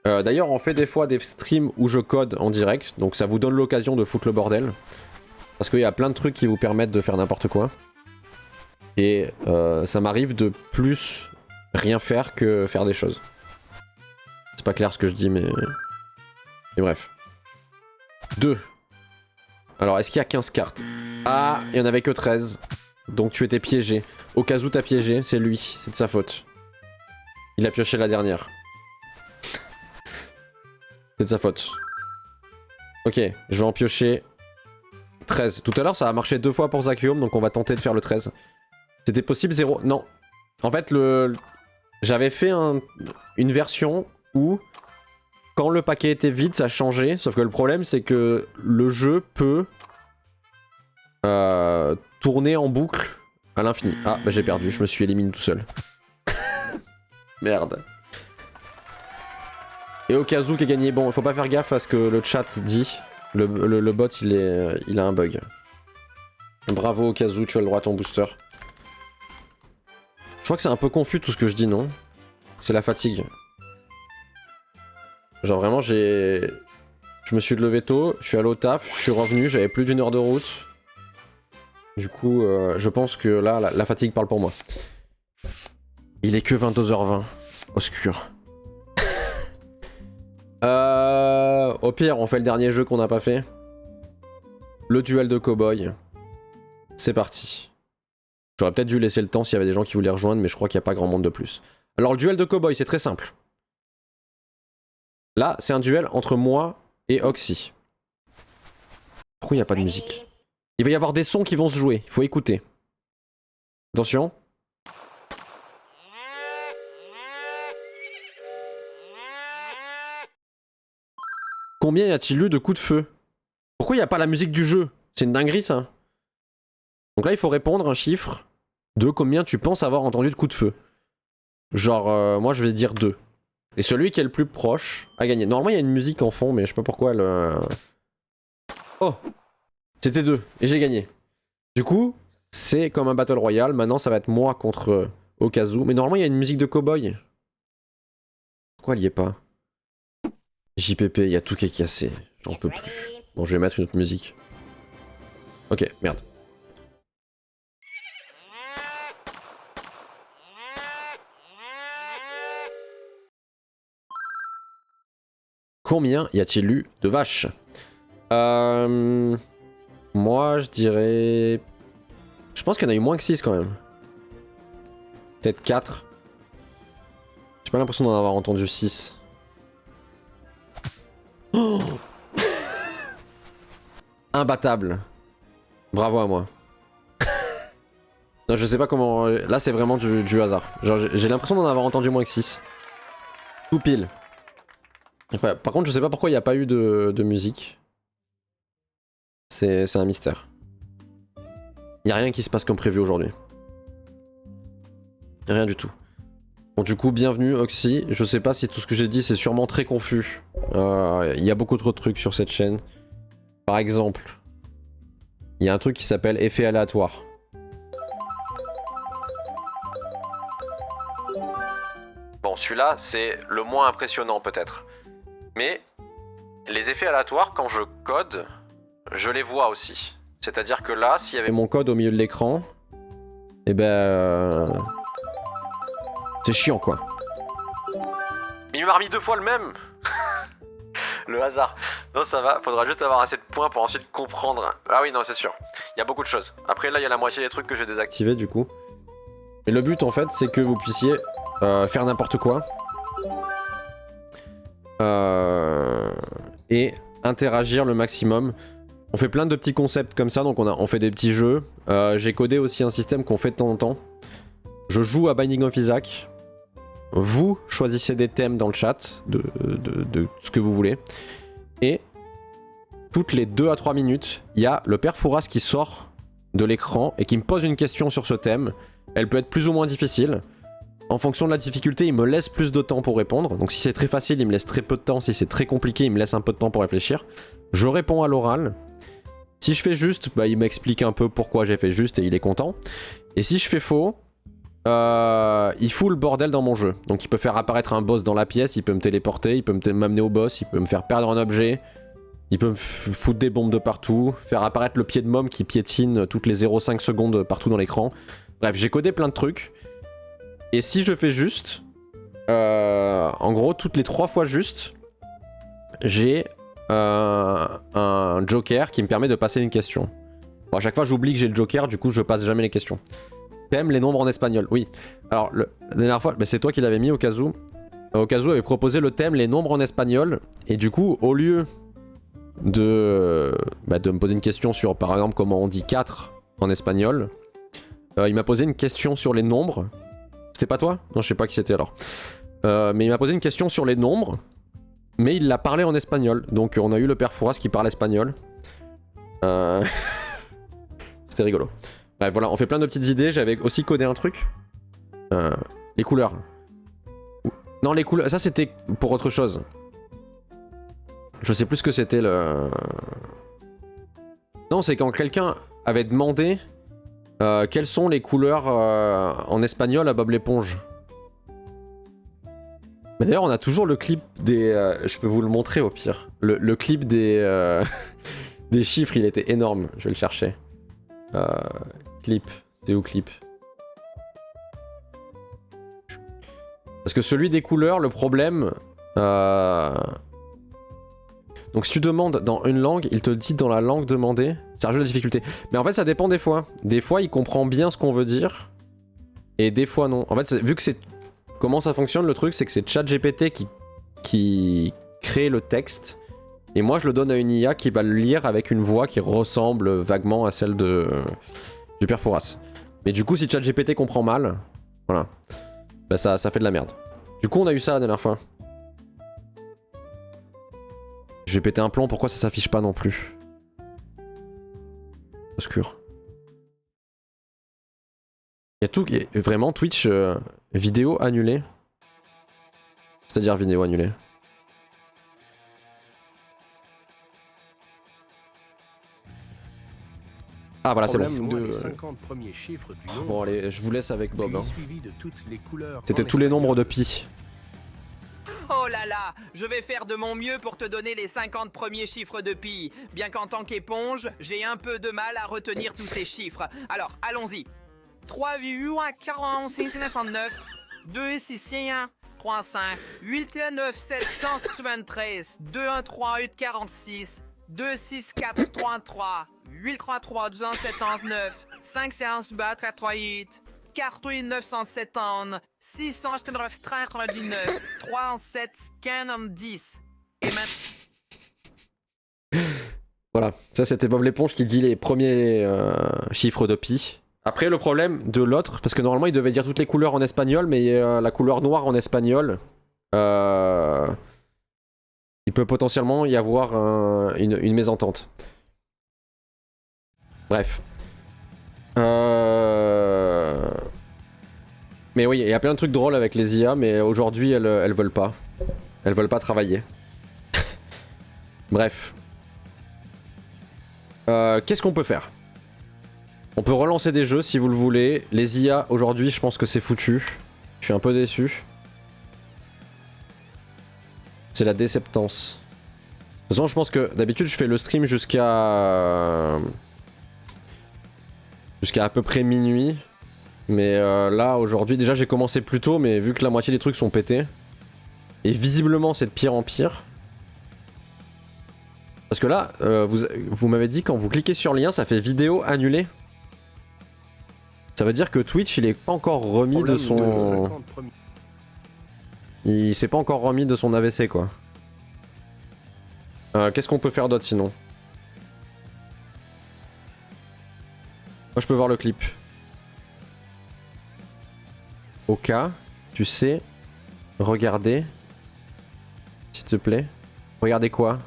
D'ailleurs on fait des fois des streams où je code en direct. Donc ça vous donne l'occasion de foutre le bordel. Parce qu'il y a plein de trucs qui vous permettent de faire n'importe quoi. Et ça m'arrive de plus rien faire que faire des choses. C'est pas clair ce que je dis mais... Et bref. 2. Alors est-ce qu'il y a 15 cartes? Ah, il y en avait que 13. Donc tu étais piégé. Au cas où t'as piégé, c'est lui, c'est de sa faute. Il a pioché la dernière. C'est de sa faute. Ok, je vais en piocher 13. Tout à l'heure ça a marché 2 fois pour Zakium, donc on va tenter de faire le 13. C'était possible 0? Non. En fait, j'avais fait une version où, quand le paquet était vide, ça changeait. Sauf que le problème, c'est que le jeu peut tourner en boucle à l'infini. Ah, bah j'ai perdu, je me suis éliminé tout seul. Merde. Et Okazu qui a gagné. Bon, il faut pas faire gaffe à ce que le chat dit. Le bot, il a un bug. Bravo Okazu, tu as le droit à ton booster. Je crois que c'est un peu confus tout ce que je dis, non? C'est la fatigue. Genre vraiment, je me suis levé tôt, je suis allé au taf, je suis revenu, j'avais plus d'1 heure de route. Du coup, je pense que là, la fatigue parle pour moi. Il est que 22h20. Obscur. Au pire, on fait le dernier jeu qu'on n'a pas fait. Le duel de cow-boy. C'est parti. J'aurais peut-être dû laisser le temps s'il y avait des gens qui voulaient rejoindre, mais je crois qu'il n'y a pas grand monde de plus. Alors le duel de cow-boy, c'est très simple. Là, c'est un duel entre moi et Oxy. Pourquoi il n'y a pas de musique? Il va y avoir des sons qui vont se jouer, il faut écouter. Attention. Combien y a-t-il eu de coups de feu? Pourquoi il n'y a pas la musique du jeu? C'est une dinguerie ça. Donc là il faut répondre un chiffre de combien tu penses avoir entendu de coups de feu. Genre moi je vais dire 2. Et celui qui est le plus proche a gagné. Normalement il y a une musique en fond mais je sais pas pourquoi elle... Oh, c'était 2 et j'ai gagné. Du coup c'est comme un battle royale. Maintenant ça va être moi contre Okazu. Mais normalement il y a une musique de cowboy. Pourquoi elle y est pas? JPP, il y a tout qui est cassé. J'en peux plus. Bon, je vais mettre une autre musique. Ok, merde. Combien y a-t-il eu de vaches? Moi, je dirais... Je pense qu'il y en a eu moins que 6 quand même. Peut-être 4. J'ai pas l'impression d'en avoir entendu 6. Oh, imbattable. Bravo à moi. Non, je sais pas comment... Là, c'est vraiment du hasard. Genre, j'ai l'impression d'en avoir entendu moins que 6. Tout pile. Incroyable. Par contre, je sais pas pourquoi il n'y a pas eu de musique. C'est un mystère. Il n'y a rien qui se passe comme prévu aujourd'hui. Rien du tout. Bon, du coup, bienvenue Oxy. Je sais pas si tout ce que j'ai dit c'est sûrement très confus. Il y a beaucoup trop de trucs sur cette chaîne. Par exemple, il y a un truc qui s'appelle effet aléatoire. Bon, celui-là, c'est le moins impressionnant peut-être. Mais les effets aléatoires, quand je code, je les vois aussi. C'est-à-dire que là, s'il y avait mon code au milieu de l'écran, eh ben... c'est chiant quoi. Mais il m'a remis 2 fois le même. Le hasard. Non ça va, faudra juste avoir assez de points pour ensuite comprendre. Ah oui non c'est sûr. Il y a beaucoup de choses. Après là il y a la moitié des trucs que j'ai désactivés du coup. Et le but en fait c'est que vous puissiez faire n'importe quoi. Et interagir le maximum. On fait plein de petits concepts comme ça, donc on fait des petits jeux. J'ai codé aussi un système qu'on fait de temps en temps. Je joue à Binding of Isaac. Vous choisissez des thèmes dans le chat de ce que vous voulez. Et toutes les 2 à 3 minutes, il y a le père Fouras qui sort de l'écran et qui me pose une question sur ce thème. Elle peut être plus ou moins difficile. En fonction de la difficulté, il me laisse plus de temps pour répondre. Donc si c'est très facile, il me laisse très peu de temps. Si c'est très compliqué, il me laisse un peu de temps pour réfléchir. Je réponds à l'oral. Si je fais juste, bah, il m'explique un peu pourquoi j'ai fait juste et il est content. Et si je fais faux... il fout le bordel dans mon jeu. Donc il peut faire apparaître un boss dans la pièce, il peut me téléporter, il peut m'amener au boss, il peut me faire perdre un objet, il peut me foutre des bombes de partout, faire apparaître le pied de môme qui piétine toutes les 0,5 secondes partout dans l'écran. Bref, j'ai codé plein de trucs. Et si je fais juste, en gros toutes les 3 fois juste, j'ai un joker qui me permet de passer une question. Bon, à chaque fois j'oublie que j'ai le joker, du coup je passe jamais les questions. Thème les nombres en espagnol, oui. Alors la dernière fois, bah, c'est toi qui l'avais mis Okazu. Okazu avait proposé le thème les nombres en espagnol. Et du coup, au lieu de me poser une question sur par exemple comment on dit 4 en espagnol, il m'a posé une question sur les nombres. C'était pas toi? Non, je sais pas qui c'était alors. Mais il m'a posé une question sur les nombres. Mais il l'a parlé en espagnol. Donc on a eu le père Fouras qui parle espagnol. C'était rigolo. Bref, voilà, on fait plein de petites idées. J'avais aussi codé un truc. Les couleurs. Non, les couleurs, ça c'était pour autre chose. Je sais plus ce que c'était le... Non, c'est quand quelqu'un avait demandé quelles sont les couleurs en espagnol à Bob l'éponge. Mais d'ailleurs, on a toujours le clip des... je peux vous le montrer au pire. Le clip des, des chiffres, il était énorme. Je vais le chercher. Clip, c'est où clip? Parce que celui des couleurs, le problème... Donc si tu demandes dans une langue, il te le dit dans la langue demandée. C'est un jeu de difficulté. Mais en fait ça dépend des fois. Des fois il comprend bien ce qu'on veut dire. Et des fois non. En fait vu que c'est... Comment ça fonctionne le truc, c'est que c'est ChatGPT qui crée le texte. Et moi je le donne à une IA qui va le lire avec une voix qui ressemble vaguement à celle du père Fouras. Mais du coup si ChatGPT comprend mal, voilà, bah ça fait de la merde. Du coup on a eu ça la dernière fois. Je vais péter un plomb, pourquoi ça s'affiche pas non plus? Obscur. Il y a tout, vraiment Twitch, vidéo annulée. C'est-à-dire vidéo annulée. Ah voilà, c'est bon. Bon allez, je vous laisse avec Bob. Hein. C'était tous les nombres de pi. Oh là là, je vais faire de mon mieux pour te donner les 50 premiers chiffres de pi. Bien qu'en tant qu'éponge, j'ai un peu de mal à retenir tous ces chiffres. Alors, allons-y. 3, 8, 46, 909, 2, 6, 1, 3, 5, 8, 9, 7, 193, 2, 1, 3, 8, 46, 2, 6, 4, 3, 3, 8, 3, 3, 2, 1, 7, 11, 9, 5, 6, 1, 4, 3, 8, 4, 8, 907, 699, 99, 3, 7, 15, 10. Et maintenant... Voilà, ça c'était Bob l'éponge qui dit les premiers chiffres de pi. Après le problème de l'autre, parce que normalement il devait dire toutes les couleurs en espagnol, mais la couleur noire en espagnol, il peut potentiellement y avoir une mésentente. Bref. Mais oui, il y a plein de trucs drôles avec les IA, mais aujourd'hui elles veulent pas. Elles veulent pas travailler. Bref. Qu'est-ce qu'on peut faire? On peut relancer des jeux si vous le voulez. Les IA aujourd'hui, je pense que c'est foutu. Je suis un peu déçu. C'est la déceptance. De toute façon, je pense que d'habitude, je fais le stream jusqu'à à peu près minuit. Mais là, aujourd'hui, déjà, j'ai commencé plus tôt, mais vu que la moitié des trucs sont pétés. Et visiblement, c'est de pire en pire. Parce que là, vous m'avez dit, quand vous cliquez sur le lien, ça fait vidéo annulée. Ça veut dire que Twitch, il est pas encore remis de son... Il s'est pas encore remis de son AVC, quoi. Qu'est-ce qu'on peut faire d'autre, sinon? Moi, je peux voir le clip. Au cas, tu sais, regardez, s'il te plaît. Regardez quoi?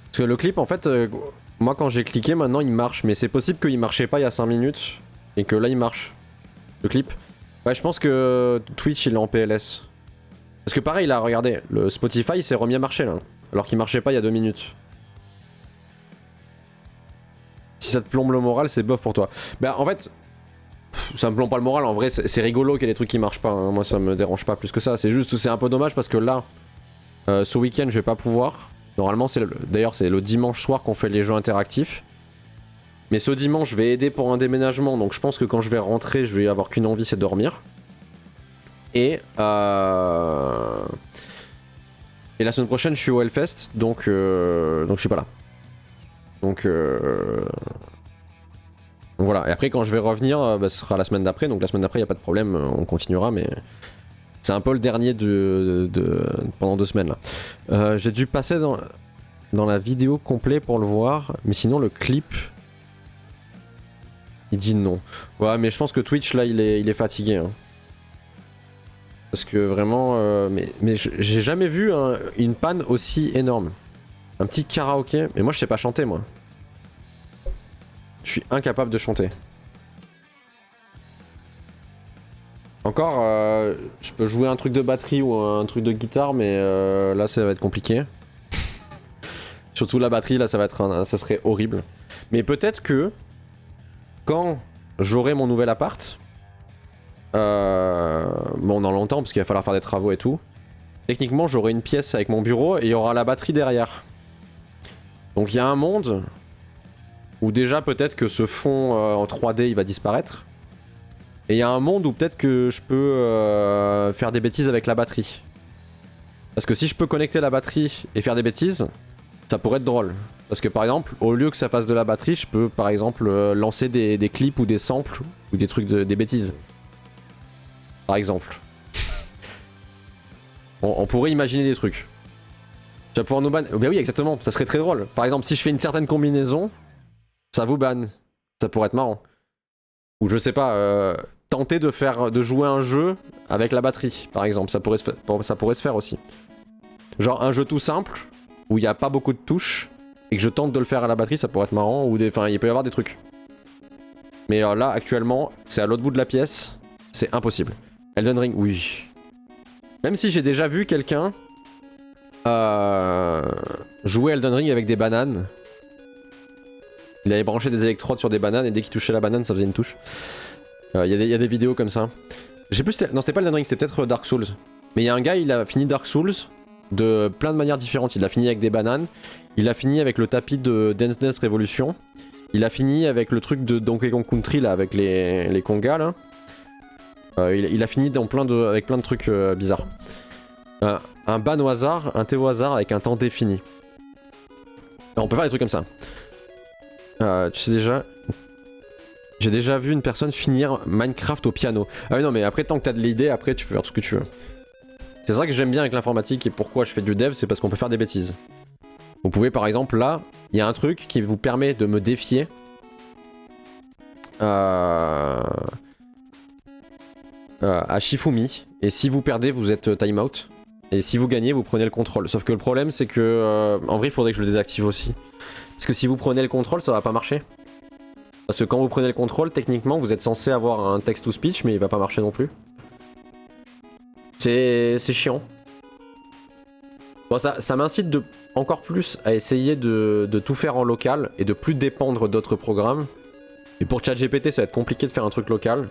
Parce que le clip, en fait, moi quand j'ai cliqué, maintenant il marche. Mais c'est possible qu'il marchait pas il y a 5 minutes. Et que là il marche. Le clip. Ouais, je pense que Twitch il est en PLS. Parce que pareil là, regardez, le Spotify il s'est remis à marcher là. Alors qu'il marchait pas il y a 2 minutes. Si ça te plombe le moral, c'est bof pour toi. Bah en fait, ça me plombe pas le moral. En vrai, c'est rigolo qu'il y ait des trucs qui marchent pas. Hein. Moi ça me dérange pas plus que ça. C'est juste, c'est un peu dommage parce que là, ce week-end je vais pas pouvoir. Normalement, d'ailleurs, c'est le dimanche soir qu'on fait les jeux interactifs. Mais ce dimanche, je vais aider pour un déménagement. Donc je pense que quand je vais rentrer, je vais avoir qu'une envie, c'est de dormir. Et la semaine prochaine, je suis au Hellfest. Donc je suis pas là. Donc voilà. Et après, quand je vais revenir, ce sera la semaine d'après. Donc la semaine d'après, il n'y a pas de problème. On continuera. Mais c'est un peu le dernier pendant 2 semaines là. J'ai dû passer dans la vidéo complète pour le voir, mais sinon le clip, il dit non. Ouais, mais je pense que Twitch là, il est fatigué. Hein. Parce que vraiment, mais j'ai jamais vu une panne aussi énorme. Un petit karaoké, mais moi je sais pas chanter moi. Je suis incapable de chanter. Encore, je peux jouer un truc de batterie ou un truc de guitare, mais là ça va être compliqué. Surtout la batterie, là ça va être ça serait horrible. Mais peut-être que quand j'aurai mon nouvel appart, bon dans longtemps parce qu'il va falloir faire des travaux et tout. Techniquement, j'aurai une pièce avec mon bureau et il y aura la batterie derrière. Donc il y a un monde où déjà peut-être que ce fond en 3D il va disparaître. Et il y a un monde où peut-être que je peux faire des bêtises avec la batterie. Parce que si je peux connecter la batterie et faire des bêtises, ça pourrait être drôle. Parce que par exemple, au lieu que ça fasse de la batterie, je peux par exemple lancer des clips ou des samples ou des trucs des bêtises. Par exemple. On pourrait imaginer des trucs. Tu vas pouvoir nous ban. Ben oui, exactement, ça serait très drôle. Par exemple, si je fais une certaine combinaison, ça vous banne. Ça pourrait être marrant. Ou je sais pas, tenter de jouer un jeu avec la batterie, par exemple. Ça pourrait se faire aussi. Genre un jeu tout simple, où il n'y a pas beaucoup de touches, et que je tente de le faire à la batterie, ça pourrait être marrant, ou enfin il peut y avoir des trucs. Mais là, actuellement, c'est à l'autre bout de la pièce, c'est impossible. Elden Ring, oui. Même si j'ai déjà vu quelqu'un jouer Elden Ring avec des bananes. Il avait branché des électrodes sur des bananes et dès qu'il touchait la banane ça faisait une touche. Il y a des vidéos comme ça. J'ai plus, non c'était pas Elden Ring, c'était peut-être Dark Souls. Mais il y a un gars, il a fini Dark Souls de plein de manières différentes. Il a fini avec des bananes, il a fini avec le tapis de Dance Dance Revolution, il a fini avec le truc de Donkey Kong Country là avec les congas là. Il a fini avec plein de trucs bizarres. Un ban au hasard, un thé au hasard avec un temps défini. Alors, on peut faire des trucs comme ça. Tu sais déjà... J'ai déjà vu une personne finir Minecraft au piano. Ah oui non mais après tant que t'as de l'idée, après tu peux faire tout ce que tu veux. C'est ça que j'aime bien avec l'informatique et pourquoi je fais du dev, c'est parce qu'on peut faire des bêtises. Vous pouvez par exemple là, il y a un truc qui vous permet de me défier. À Shifumi. Et si vous perdez, vous êtes time out. Et si vous gagnez, vous prenez le contrôle. Sauf que le problème, c'est que... en vrai, il faudrait que je le désactive aussi. Parce que si vous prenez le contrôle, ça va pas marcher. Parce que quand vous prenez le contrôle, techniquement, vous êtes censé avoir un text-to-speech, mais il va pas marcher non plus. C'est chiant. Bon, ça m'incite encore plus à essayer de tout faire en local et de plus dépendre d'autres programmes. Et pour ChatGPT, ça va être compliqué de faire un truc local.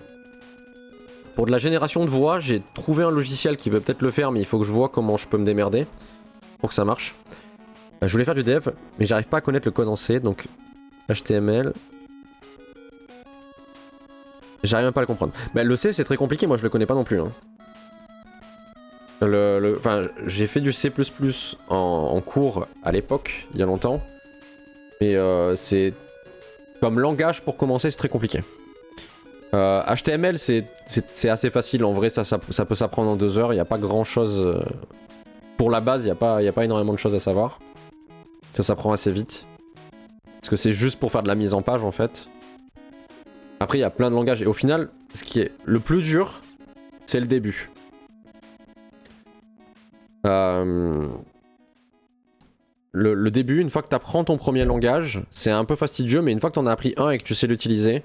Pour de la génération de voix, j'ai trouvé un logiciel qui peut peut-être le faire, mais il faut que je vois comment je peux me démerder pour que ça marche. Je voulais faire du dev, mais j'arrive pas à connaître le code en C, donc HTML. J'arrive même pas à le comprendre. Mais le C, c'est très compliqué, moi je le connais pas non plus. Hein. Enfin, j'ai fait du C++ en cours à l'époque, il y a longtemps. Mais c'est... Comme langage, pour commencer, c'est très compliqué. HTML c'est assez facile, en vrai ça peut s'apprendre en 2 heures, il n'y a pas grand chose... Pour la base, il n'y a pas énormément de choses à savoir. Ça s'apprend assez vite. Parce que c'est juste pour faire de la mise en page en fait. Après il y a plein de langages et au final, ce qui est le plus dur, c'est le début. Le début, une fois que tu apprends ton premier langage, c'est un peu fastidieux, mais une fois que tu en as appris un et que tu sais l'utiliser,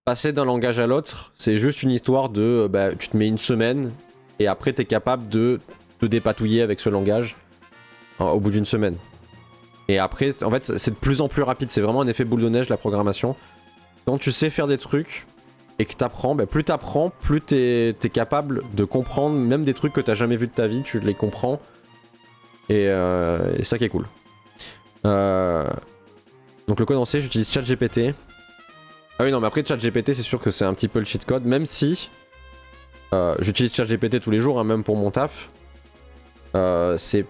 passer d'un langage à l'autre, c'est juste une histoire de tu te mets une semaine et après t'es capable de te dépatouiller avec ce langage au bout d'une semaine. Et après, en fait, c'est de plus en plus rapide, c'est vraiment un effet boule de neige la programmation. Quand tu sais faire des trucs et que t'apprends, plus t'apprends, plus t'es capable de comprendre même des trucs que t'as jamais vu de ta vie, tu les comprends. Et ça qui est cool. Donc le code en C, j'utilise ChatGPT. Ah oui non mais après ChatGPT c'est sûr que c'est un petit peu le cheat code, même si j'utilise ChatGPT tous les jours, hein, même pour mon taf. C'est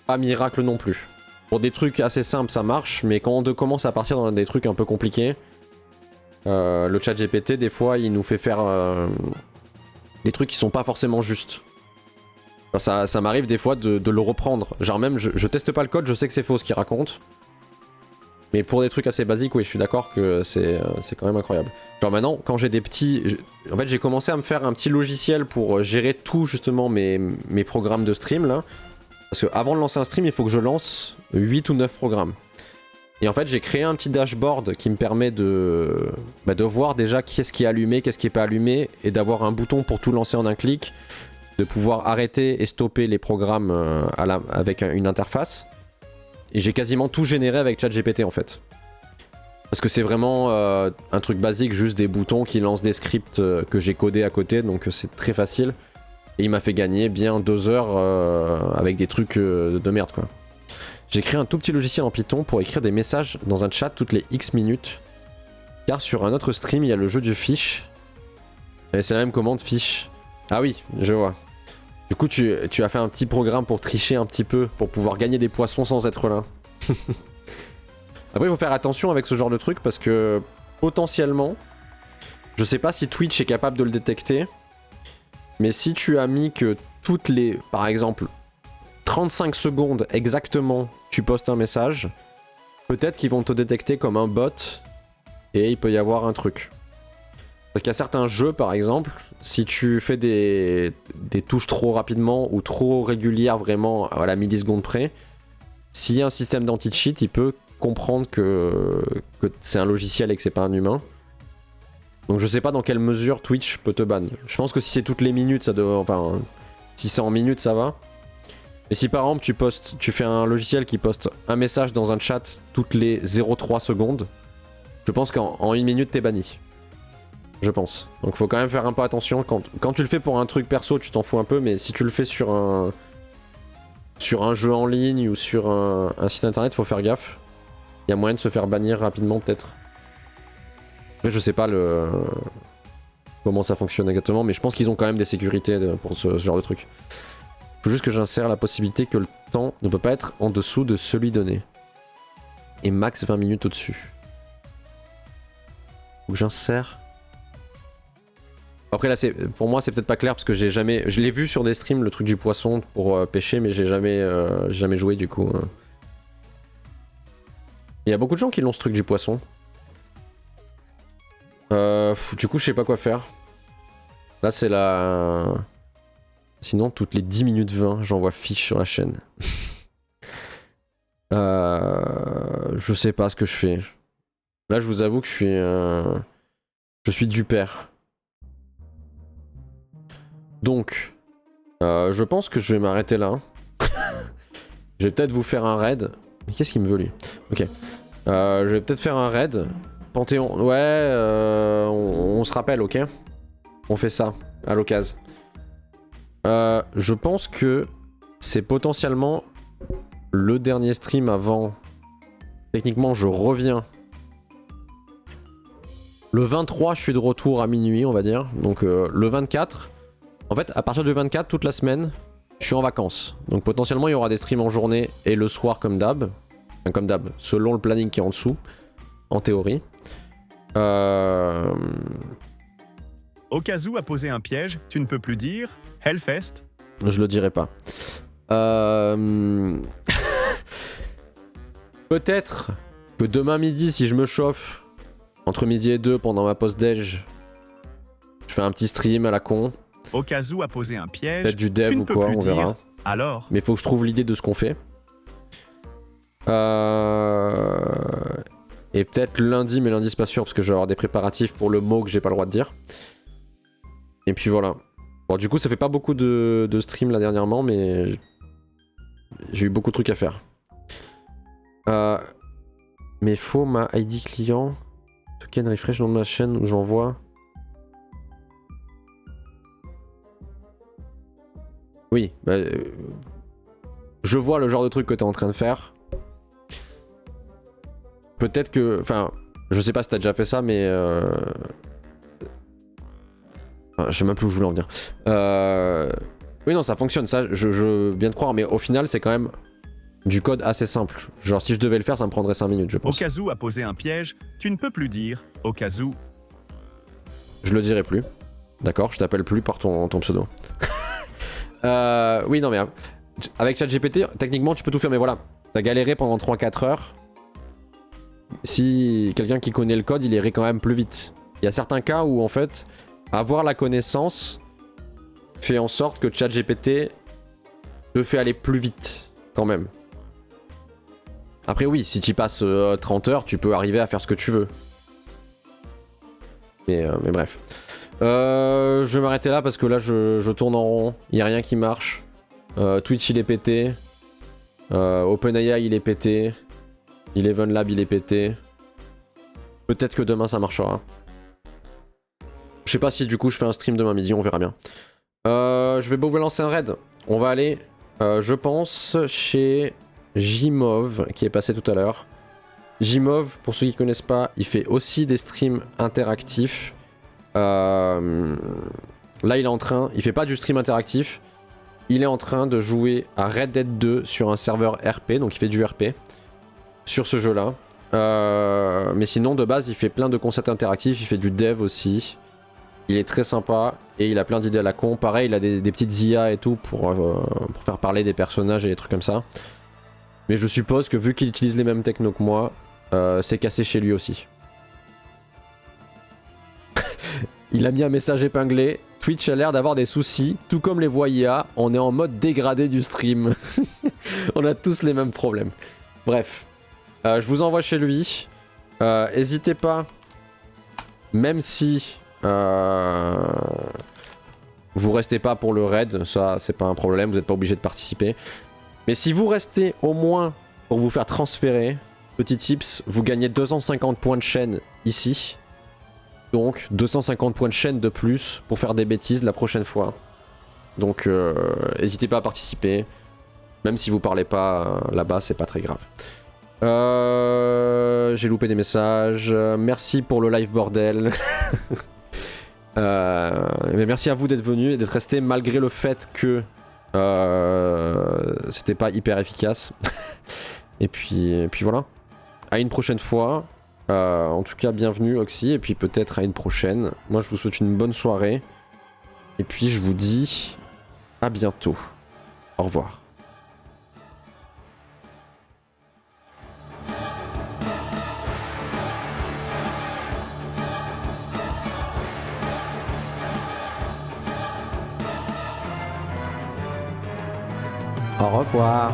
pas miracle non plus. Pour des trucs assez simples ça marche, mais quand on commence à partir dans des trucs un peu compliqués, le ChatGPT des fois il nous fait faire des trucs qui sont pas forcément justes. Enfin, ça m'arrive des fois de le reprendre. Genre même je teste pas le code, je sais que c'est faux ce qu'il raconte. Mais pour des trucs assez basiques, oui, je suis d'accord que c'est quand même incroyable. Genre maintenant, quand j'ai des petits... En fait, j'ai commencé à me faire un petit logiciel pour gérer tout, justement, mes programmes de stream, là. Parce que avant de lancer un stream, il faut que je lance 8 ou 9 programmes. Et en fait, j'ai créé un petit dashboard qui me permet de voir déjà qu'est-ce qui est allumé, qu'est-ce qui est pas allumé, et d'avoir un bouton pour tout lancer en un clic, de pouvoir arrêter et stopper les programmes avec une interface. Et j'ai quasiment tout généré avec ChatGPT en fait. Parce que c'est vraiment un truc basique, juste des boutons qui lancent des scripts que j'ai codés à côté, donc c'est très facile. Et il m'a fait gagner bien 2 heures avec des trucs de merde quoi. J'ai créé un tout petit logiciel en Python pour écrire des messages dans un chat toutes les X minutes. Car sur un autre stream, il y a le jeu du fish. Et c'est la même commande fish. Ah oui, je vois. Du coup, tu as fait un petit programme pour tricher un petit peu, pour pouvoir gagner des poissons sans être là. Après, il faut faire attention avec ce genre de truc parce que potentiellement, je sais pas si Twitch est capable de le détecter, mais si tu as mis que toutes les, par exemple, 35 secondes exactement, tu postes un message, peut-être qu'ils vont te détecter comme un bot et il peut y avoir un truc. Parce qu'il y a certains jeux, par exemple, si tu fais des touches trop rapidement ou trop régulières, vraiment à la milliseconde près, s'il y a un système d'anti-cheat, il peut comprendre que c'est un logiciel et que c'est pas un humain. Donc je sais pas dans quelle mesure Twitch peut te ban. Je pense que si c'est toutes les minutes, ça doit... Enfin, si c'est en minutes, ça va. Mais si par exemple tu fais un logiciel qui poste un message dans un chat toutes les 0,3 secondes, je pense qu'en une minute t'es banni. Je pense. Donc faut quand même faire un peu attention. Quand tu le fais pour un truc perso, tu t'en fous un peu, mais si tu le fais sur un jeu en ligne ou sur un site internet, faut faire gaffe. Il y a moyen de se faire bannir rapidement peut-être. Après je sais pas comment ça fonctionne exactement, mais je pense qu'ils ont quand même des sécurités pour ce genre de truc. Faut juste que j'insère la possibilité que le temps ne peut pas être en dessous de celui donné. Et max 20 minutes au-dessus. Faut que j'insère. Après là pour moi c'est peut-être pas clair parce que j'ai jamais... Je l'ai vu sur des streams le truc du poisson pour pêcher, mais j'ai jamais joué du coup. Il y a beaucoup de gens qui l'ont ce truc du poisson. Du coup je sais pas quoi faire. Là c'est la... Sinon toutes les 10 minutes 20 j'envoie fiche sur la chaîne. Je sais pas ce que je fais. Là je vous avoue que je suis du père. Donc je pense que je vais m'arrêter là. Je vais peut-être vous faire un raid. Qu'est-ce qu'il me veut lui? Ok. Je vais peut-être faire un raid. Panthéon, ouais, on se rappelle, ok? On fait ça, à l'occasion. Je pense que c'est potentiellement le dernier stream avant... Techniquement, je reviens. Le 23, je suis de retour à minuit, on va dire. Donc le 24... En fait, à partir du 24, toute la semaine, je suis en vacances. Donc potentiellement, il y aura des streams en journée et le soir comme d'hab. Enfin, comme d'hab, selon le planning qui est en dessous, en théorie. Okazu a posé un piège, tu ne peux plus dire Hellfest. Je le dirai pas. Peut-être que demain midi, si je me chauffe, entre midi et 2 pendant ma pause déj, je fais un petit stream à la con. Okazu a posé un piège, peut-être du dev tu ne ou peux quoi, plus on dire. verra. Alors Mais il faut que je trouve l'idée de ce qu'on fait. Et peut-être lundi, mais lundi c'est pas sûr parce que je vais avoir des préparatifs pour le mot que j'ai pas le droit de dire. Et puis voilà. Bon, du coup, ça fait pas beaucoup de stream là dernièrement, mais j'ai eu beaucoup de trucs à faire. Mais faut ma ID client. Token refresh dans ma chaîne où j'envoie. Oui, bah, je vois le genre de truc que t'es en train de faire. Peut-être que... Enfin, je sais pas si t'as déjà fait ça, mais... Enfin, je sais même plus où je voulais en venir. Oui, non, ça fonctionne, ça, je viens de croire, mais au final, c'est quand même du code assez simple. Genre, si je devais le faire, ça me prendrait 5 minutes, je pense. Okazu a posé un piège, tu ne peux plus dire Okazu. Je le dirai plus. D'accord, je t'appelle plus par ton pseudo. Oui, non, mais avec ChatGPT, techniquement, tu peux tout faire, mais voilà. T'as galéré pendant 3-4 heures. Si quelqu'un qui connaît le code, il irait quand même plus vite. Il y a certains cas où, en fait, avoir la connaissance fait en sorte que ChatGPT te fait aller plus vite, quand même. Après, oui, si tu passes 30 heures, tu peux arriver à faire ce que tu veux. Mais bref. Je vais m'arrêter là parce que là je tourne en rond, il n'y a rien qui marche. Twitch il est pété, OpenAI il est pété, Eleven Lab il est pété. Peut-être que demain ça marchera. Je sais pas si du coup je fais un stream demain midi, on verra bien. Je vais vous lancer un raid. On va aller, je pense, chez Jimov qui est passé tout à l'heure. Jimov, pour ceux qui connaissent pas, il fait aussi des streams interactifs. Là il est en train, il fait pas du stream interactif, il est en train de jouer à Red Dead 2 sur un serveur RP, donc il fait du RP sur ce jeu là. Mais sinon de base il fait plein de concepts interactifs, il fait du dev aussi. Il est très sympa et il a plein d'idées à la con. Pareil il a des petites IA et tout pour faire parler des personnages et des trucs comme ça. Mais je suppose que vu qu'il utilise les mêmes technos que moi, c'est cassé chez lui aussi. Il a mis un message épinglé. Twitch a l'air d'avoir des soucis, tout comme les voix IA, on est en mode dégradé du stream. On a tous les mêmes problèmes. Bref, je vous envoie chez lui. N'hésitez pas, même si vous restez pas pour le raid, ça c'est pas un problème, vous n'êtes pas obligé de participer. Mais si vous restez au moins pour vous faire transférer, petit tips, vous gagnez 250 points de chaîne ici. Donc 250 points de chaîne de plus pour faire des bêtises la prochaine fois. Donc n'hésitez pas à participer. Même si vous parlez pas là-bas, c'est pas très grave. J'ai loupé des messages. Merci pour le live bordel. Mais merci à vous d'être venus et d'être restés malgré le fait que c'était pas hyper efficace. et puis voilà. À une prochaine fois. En tout cas, bienvenue Oxy, et puis peut-être à une prochaine. Moi, je vous souhaite une bonne soirée. Et puis, je vous dis à bientôt. Au revoir. Au revoir.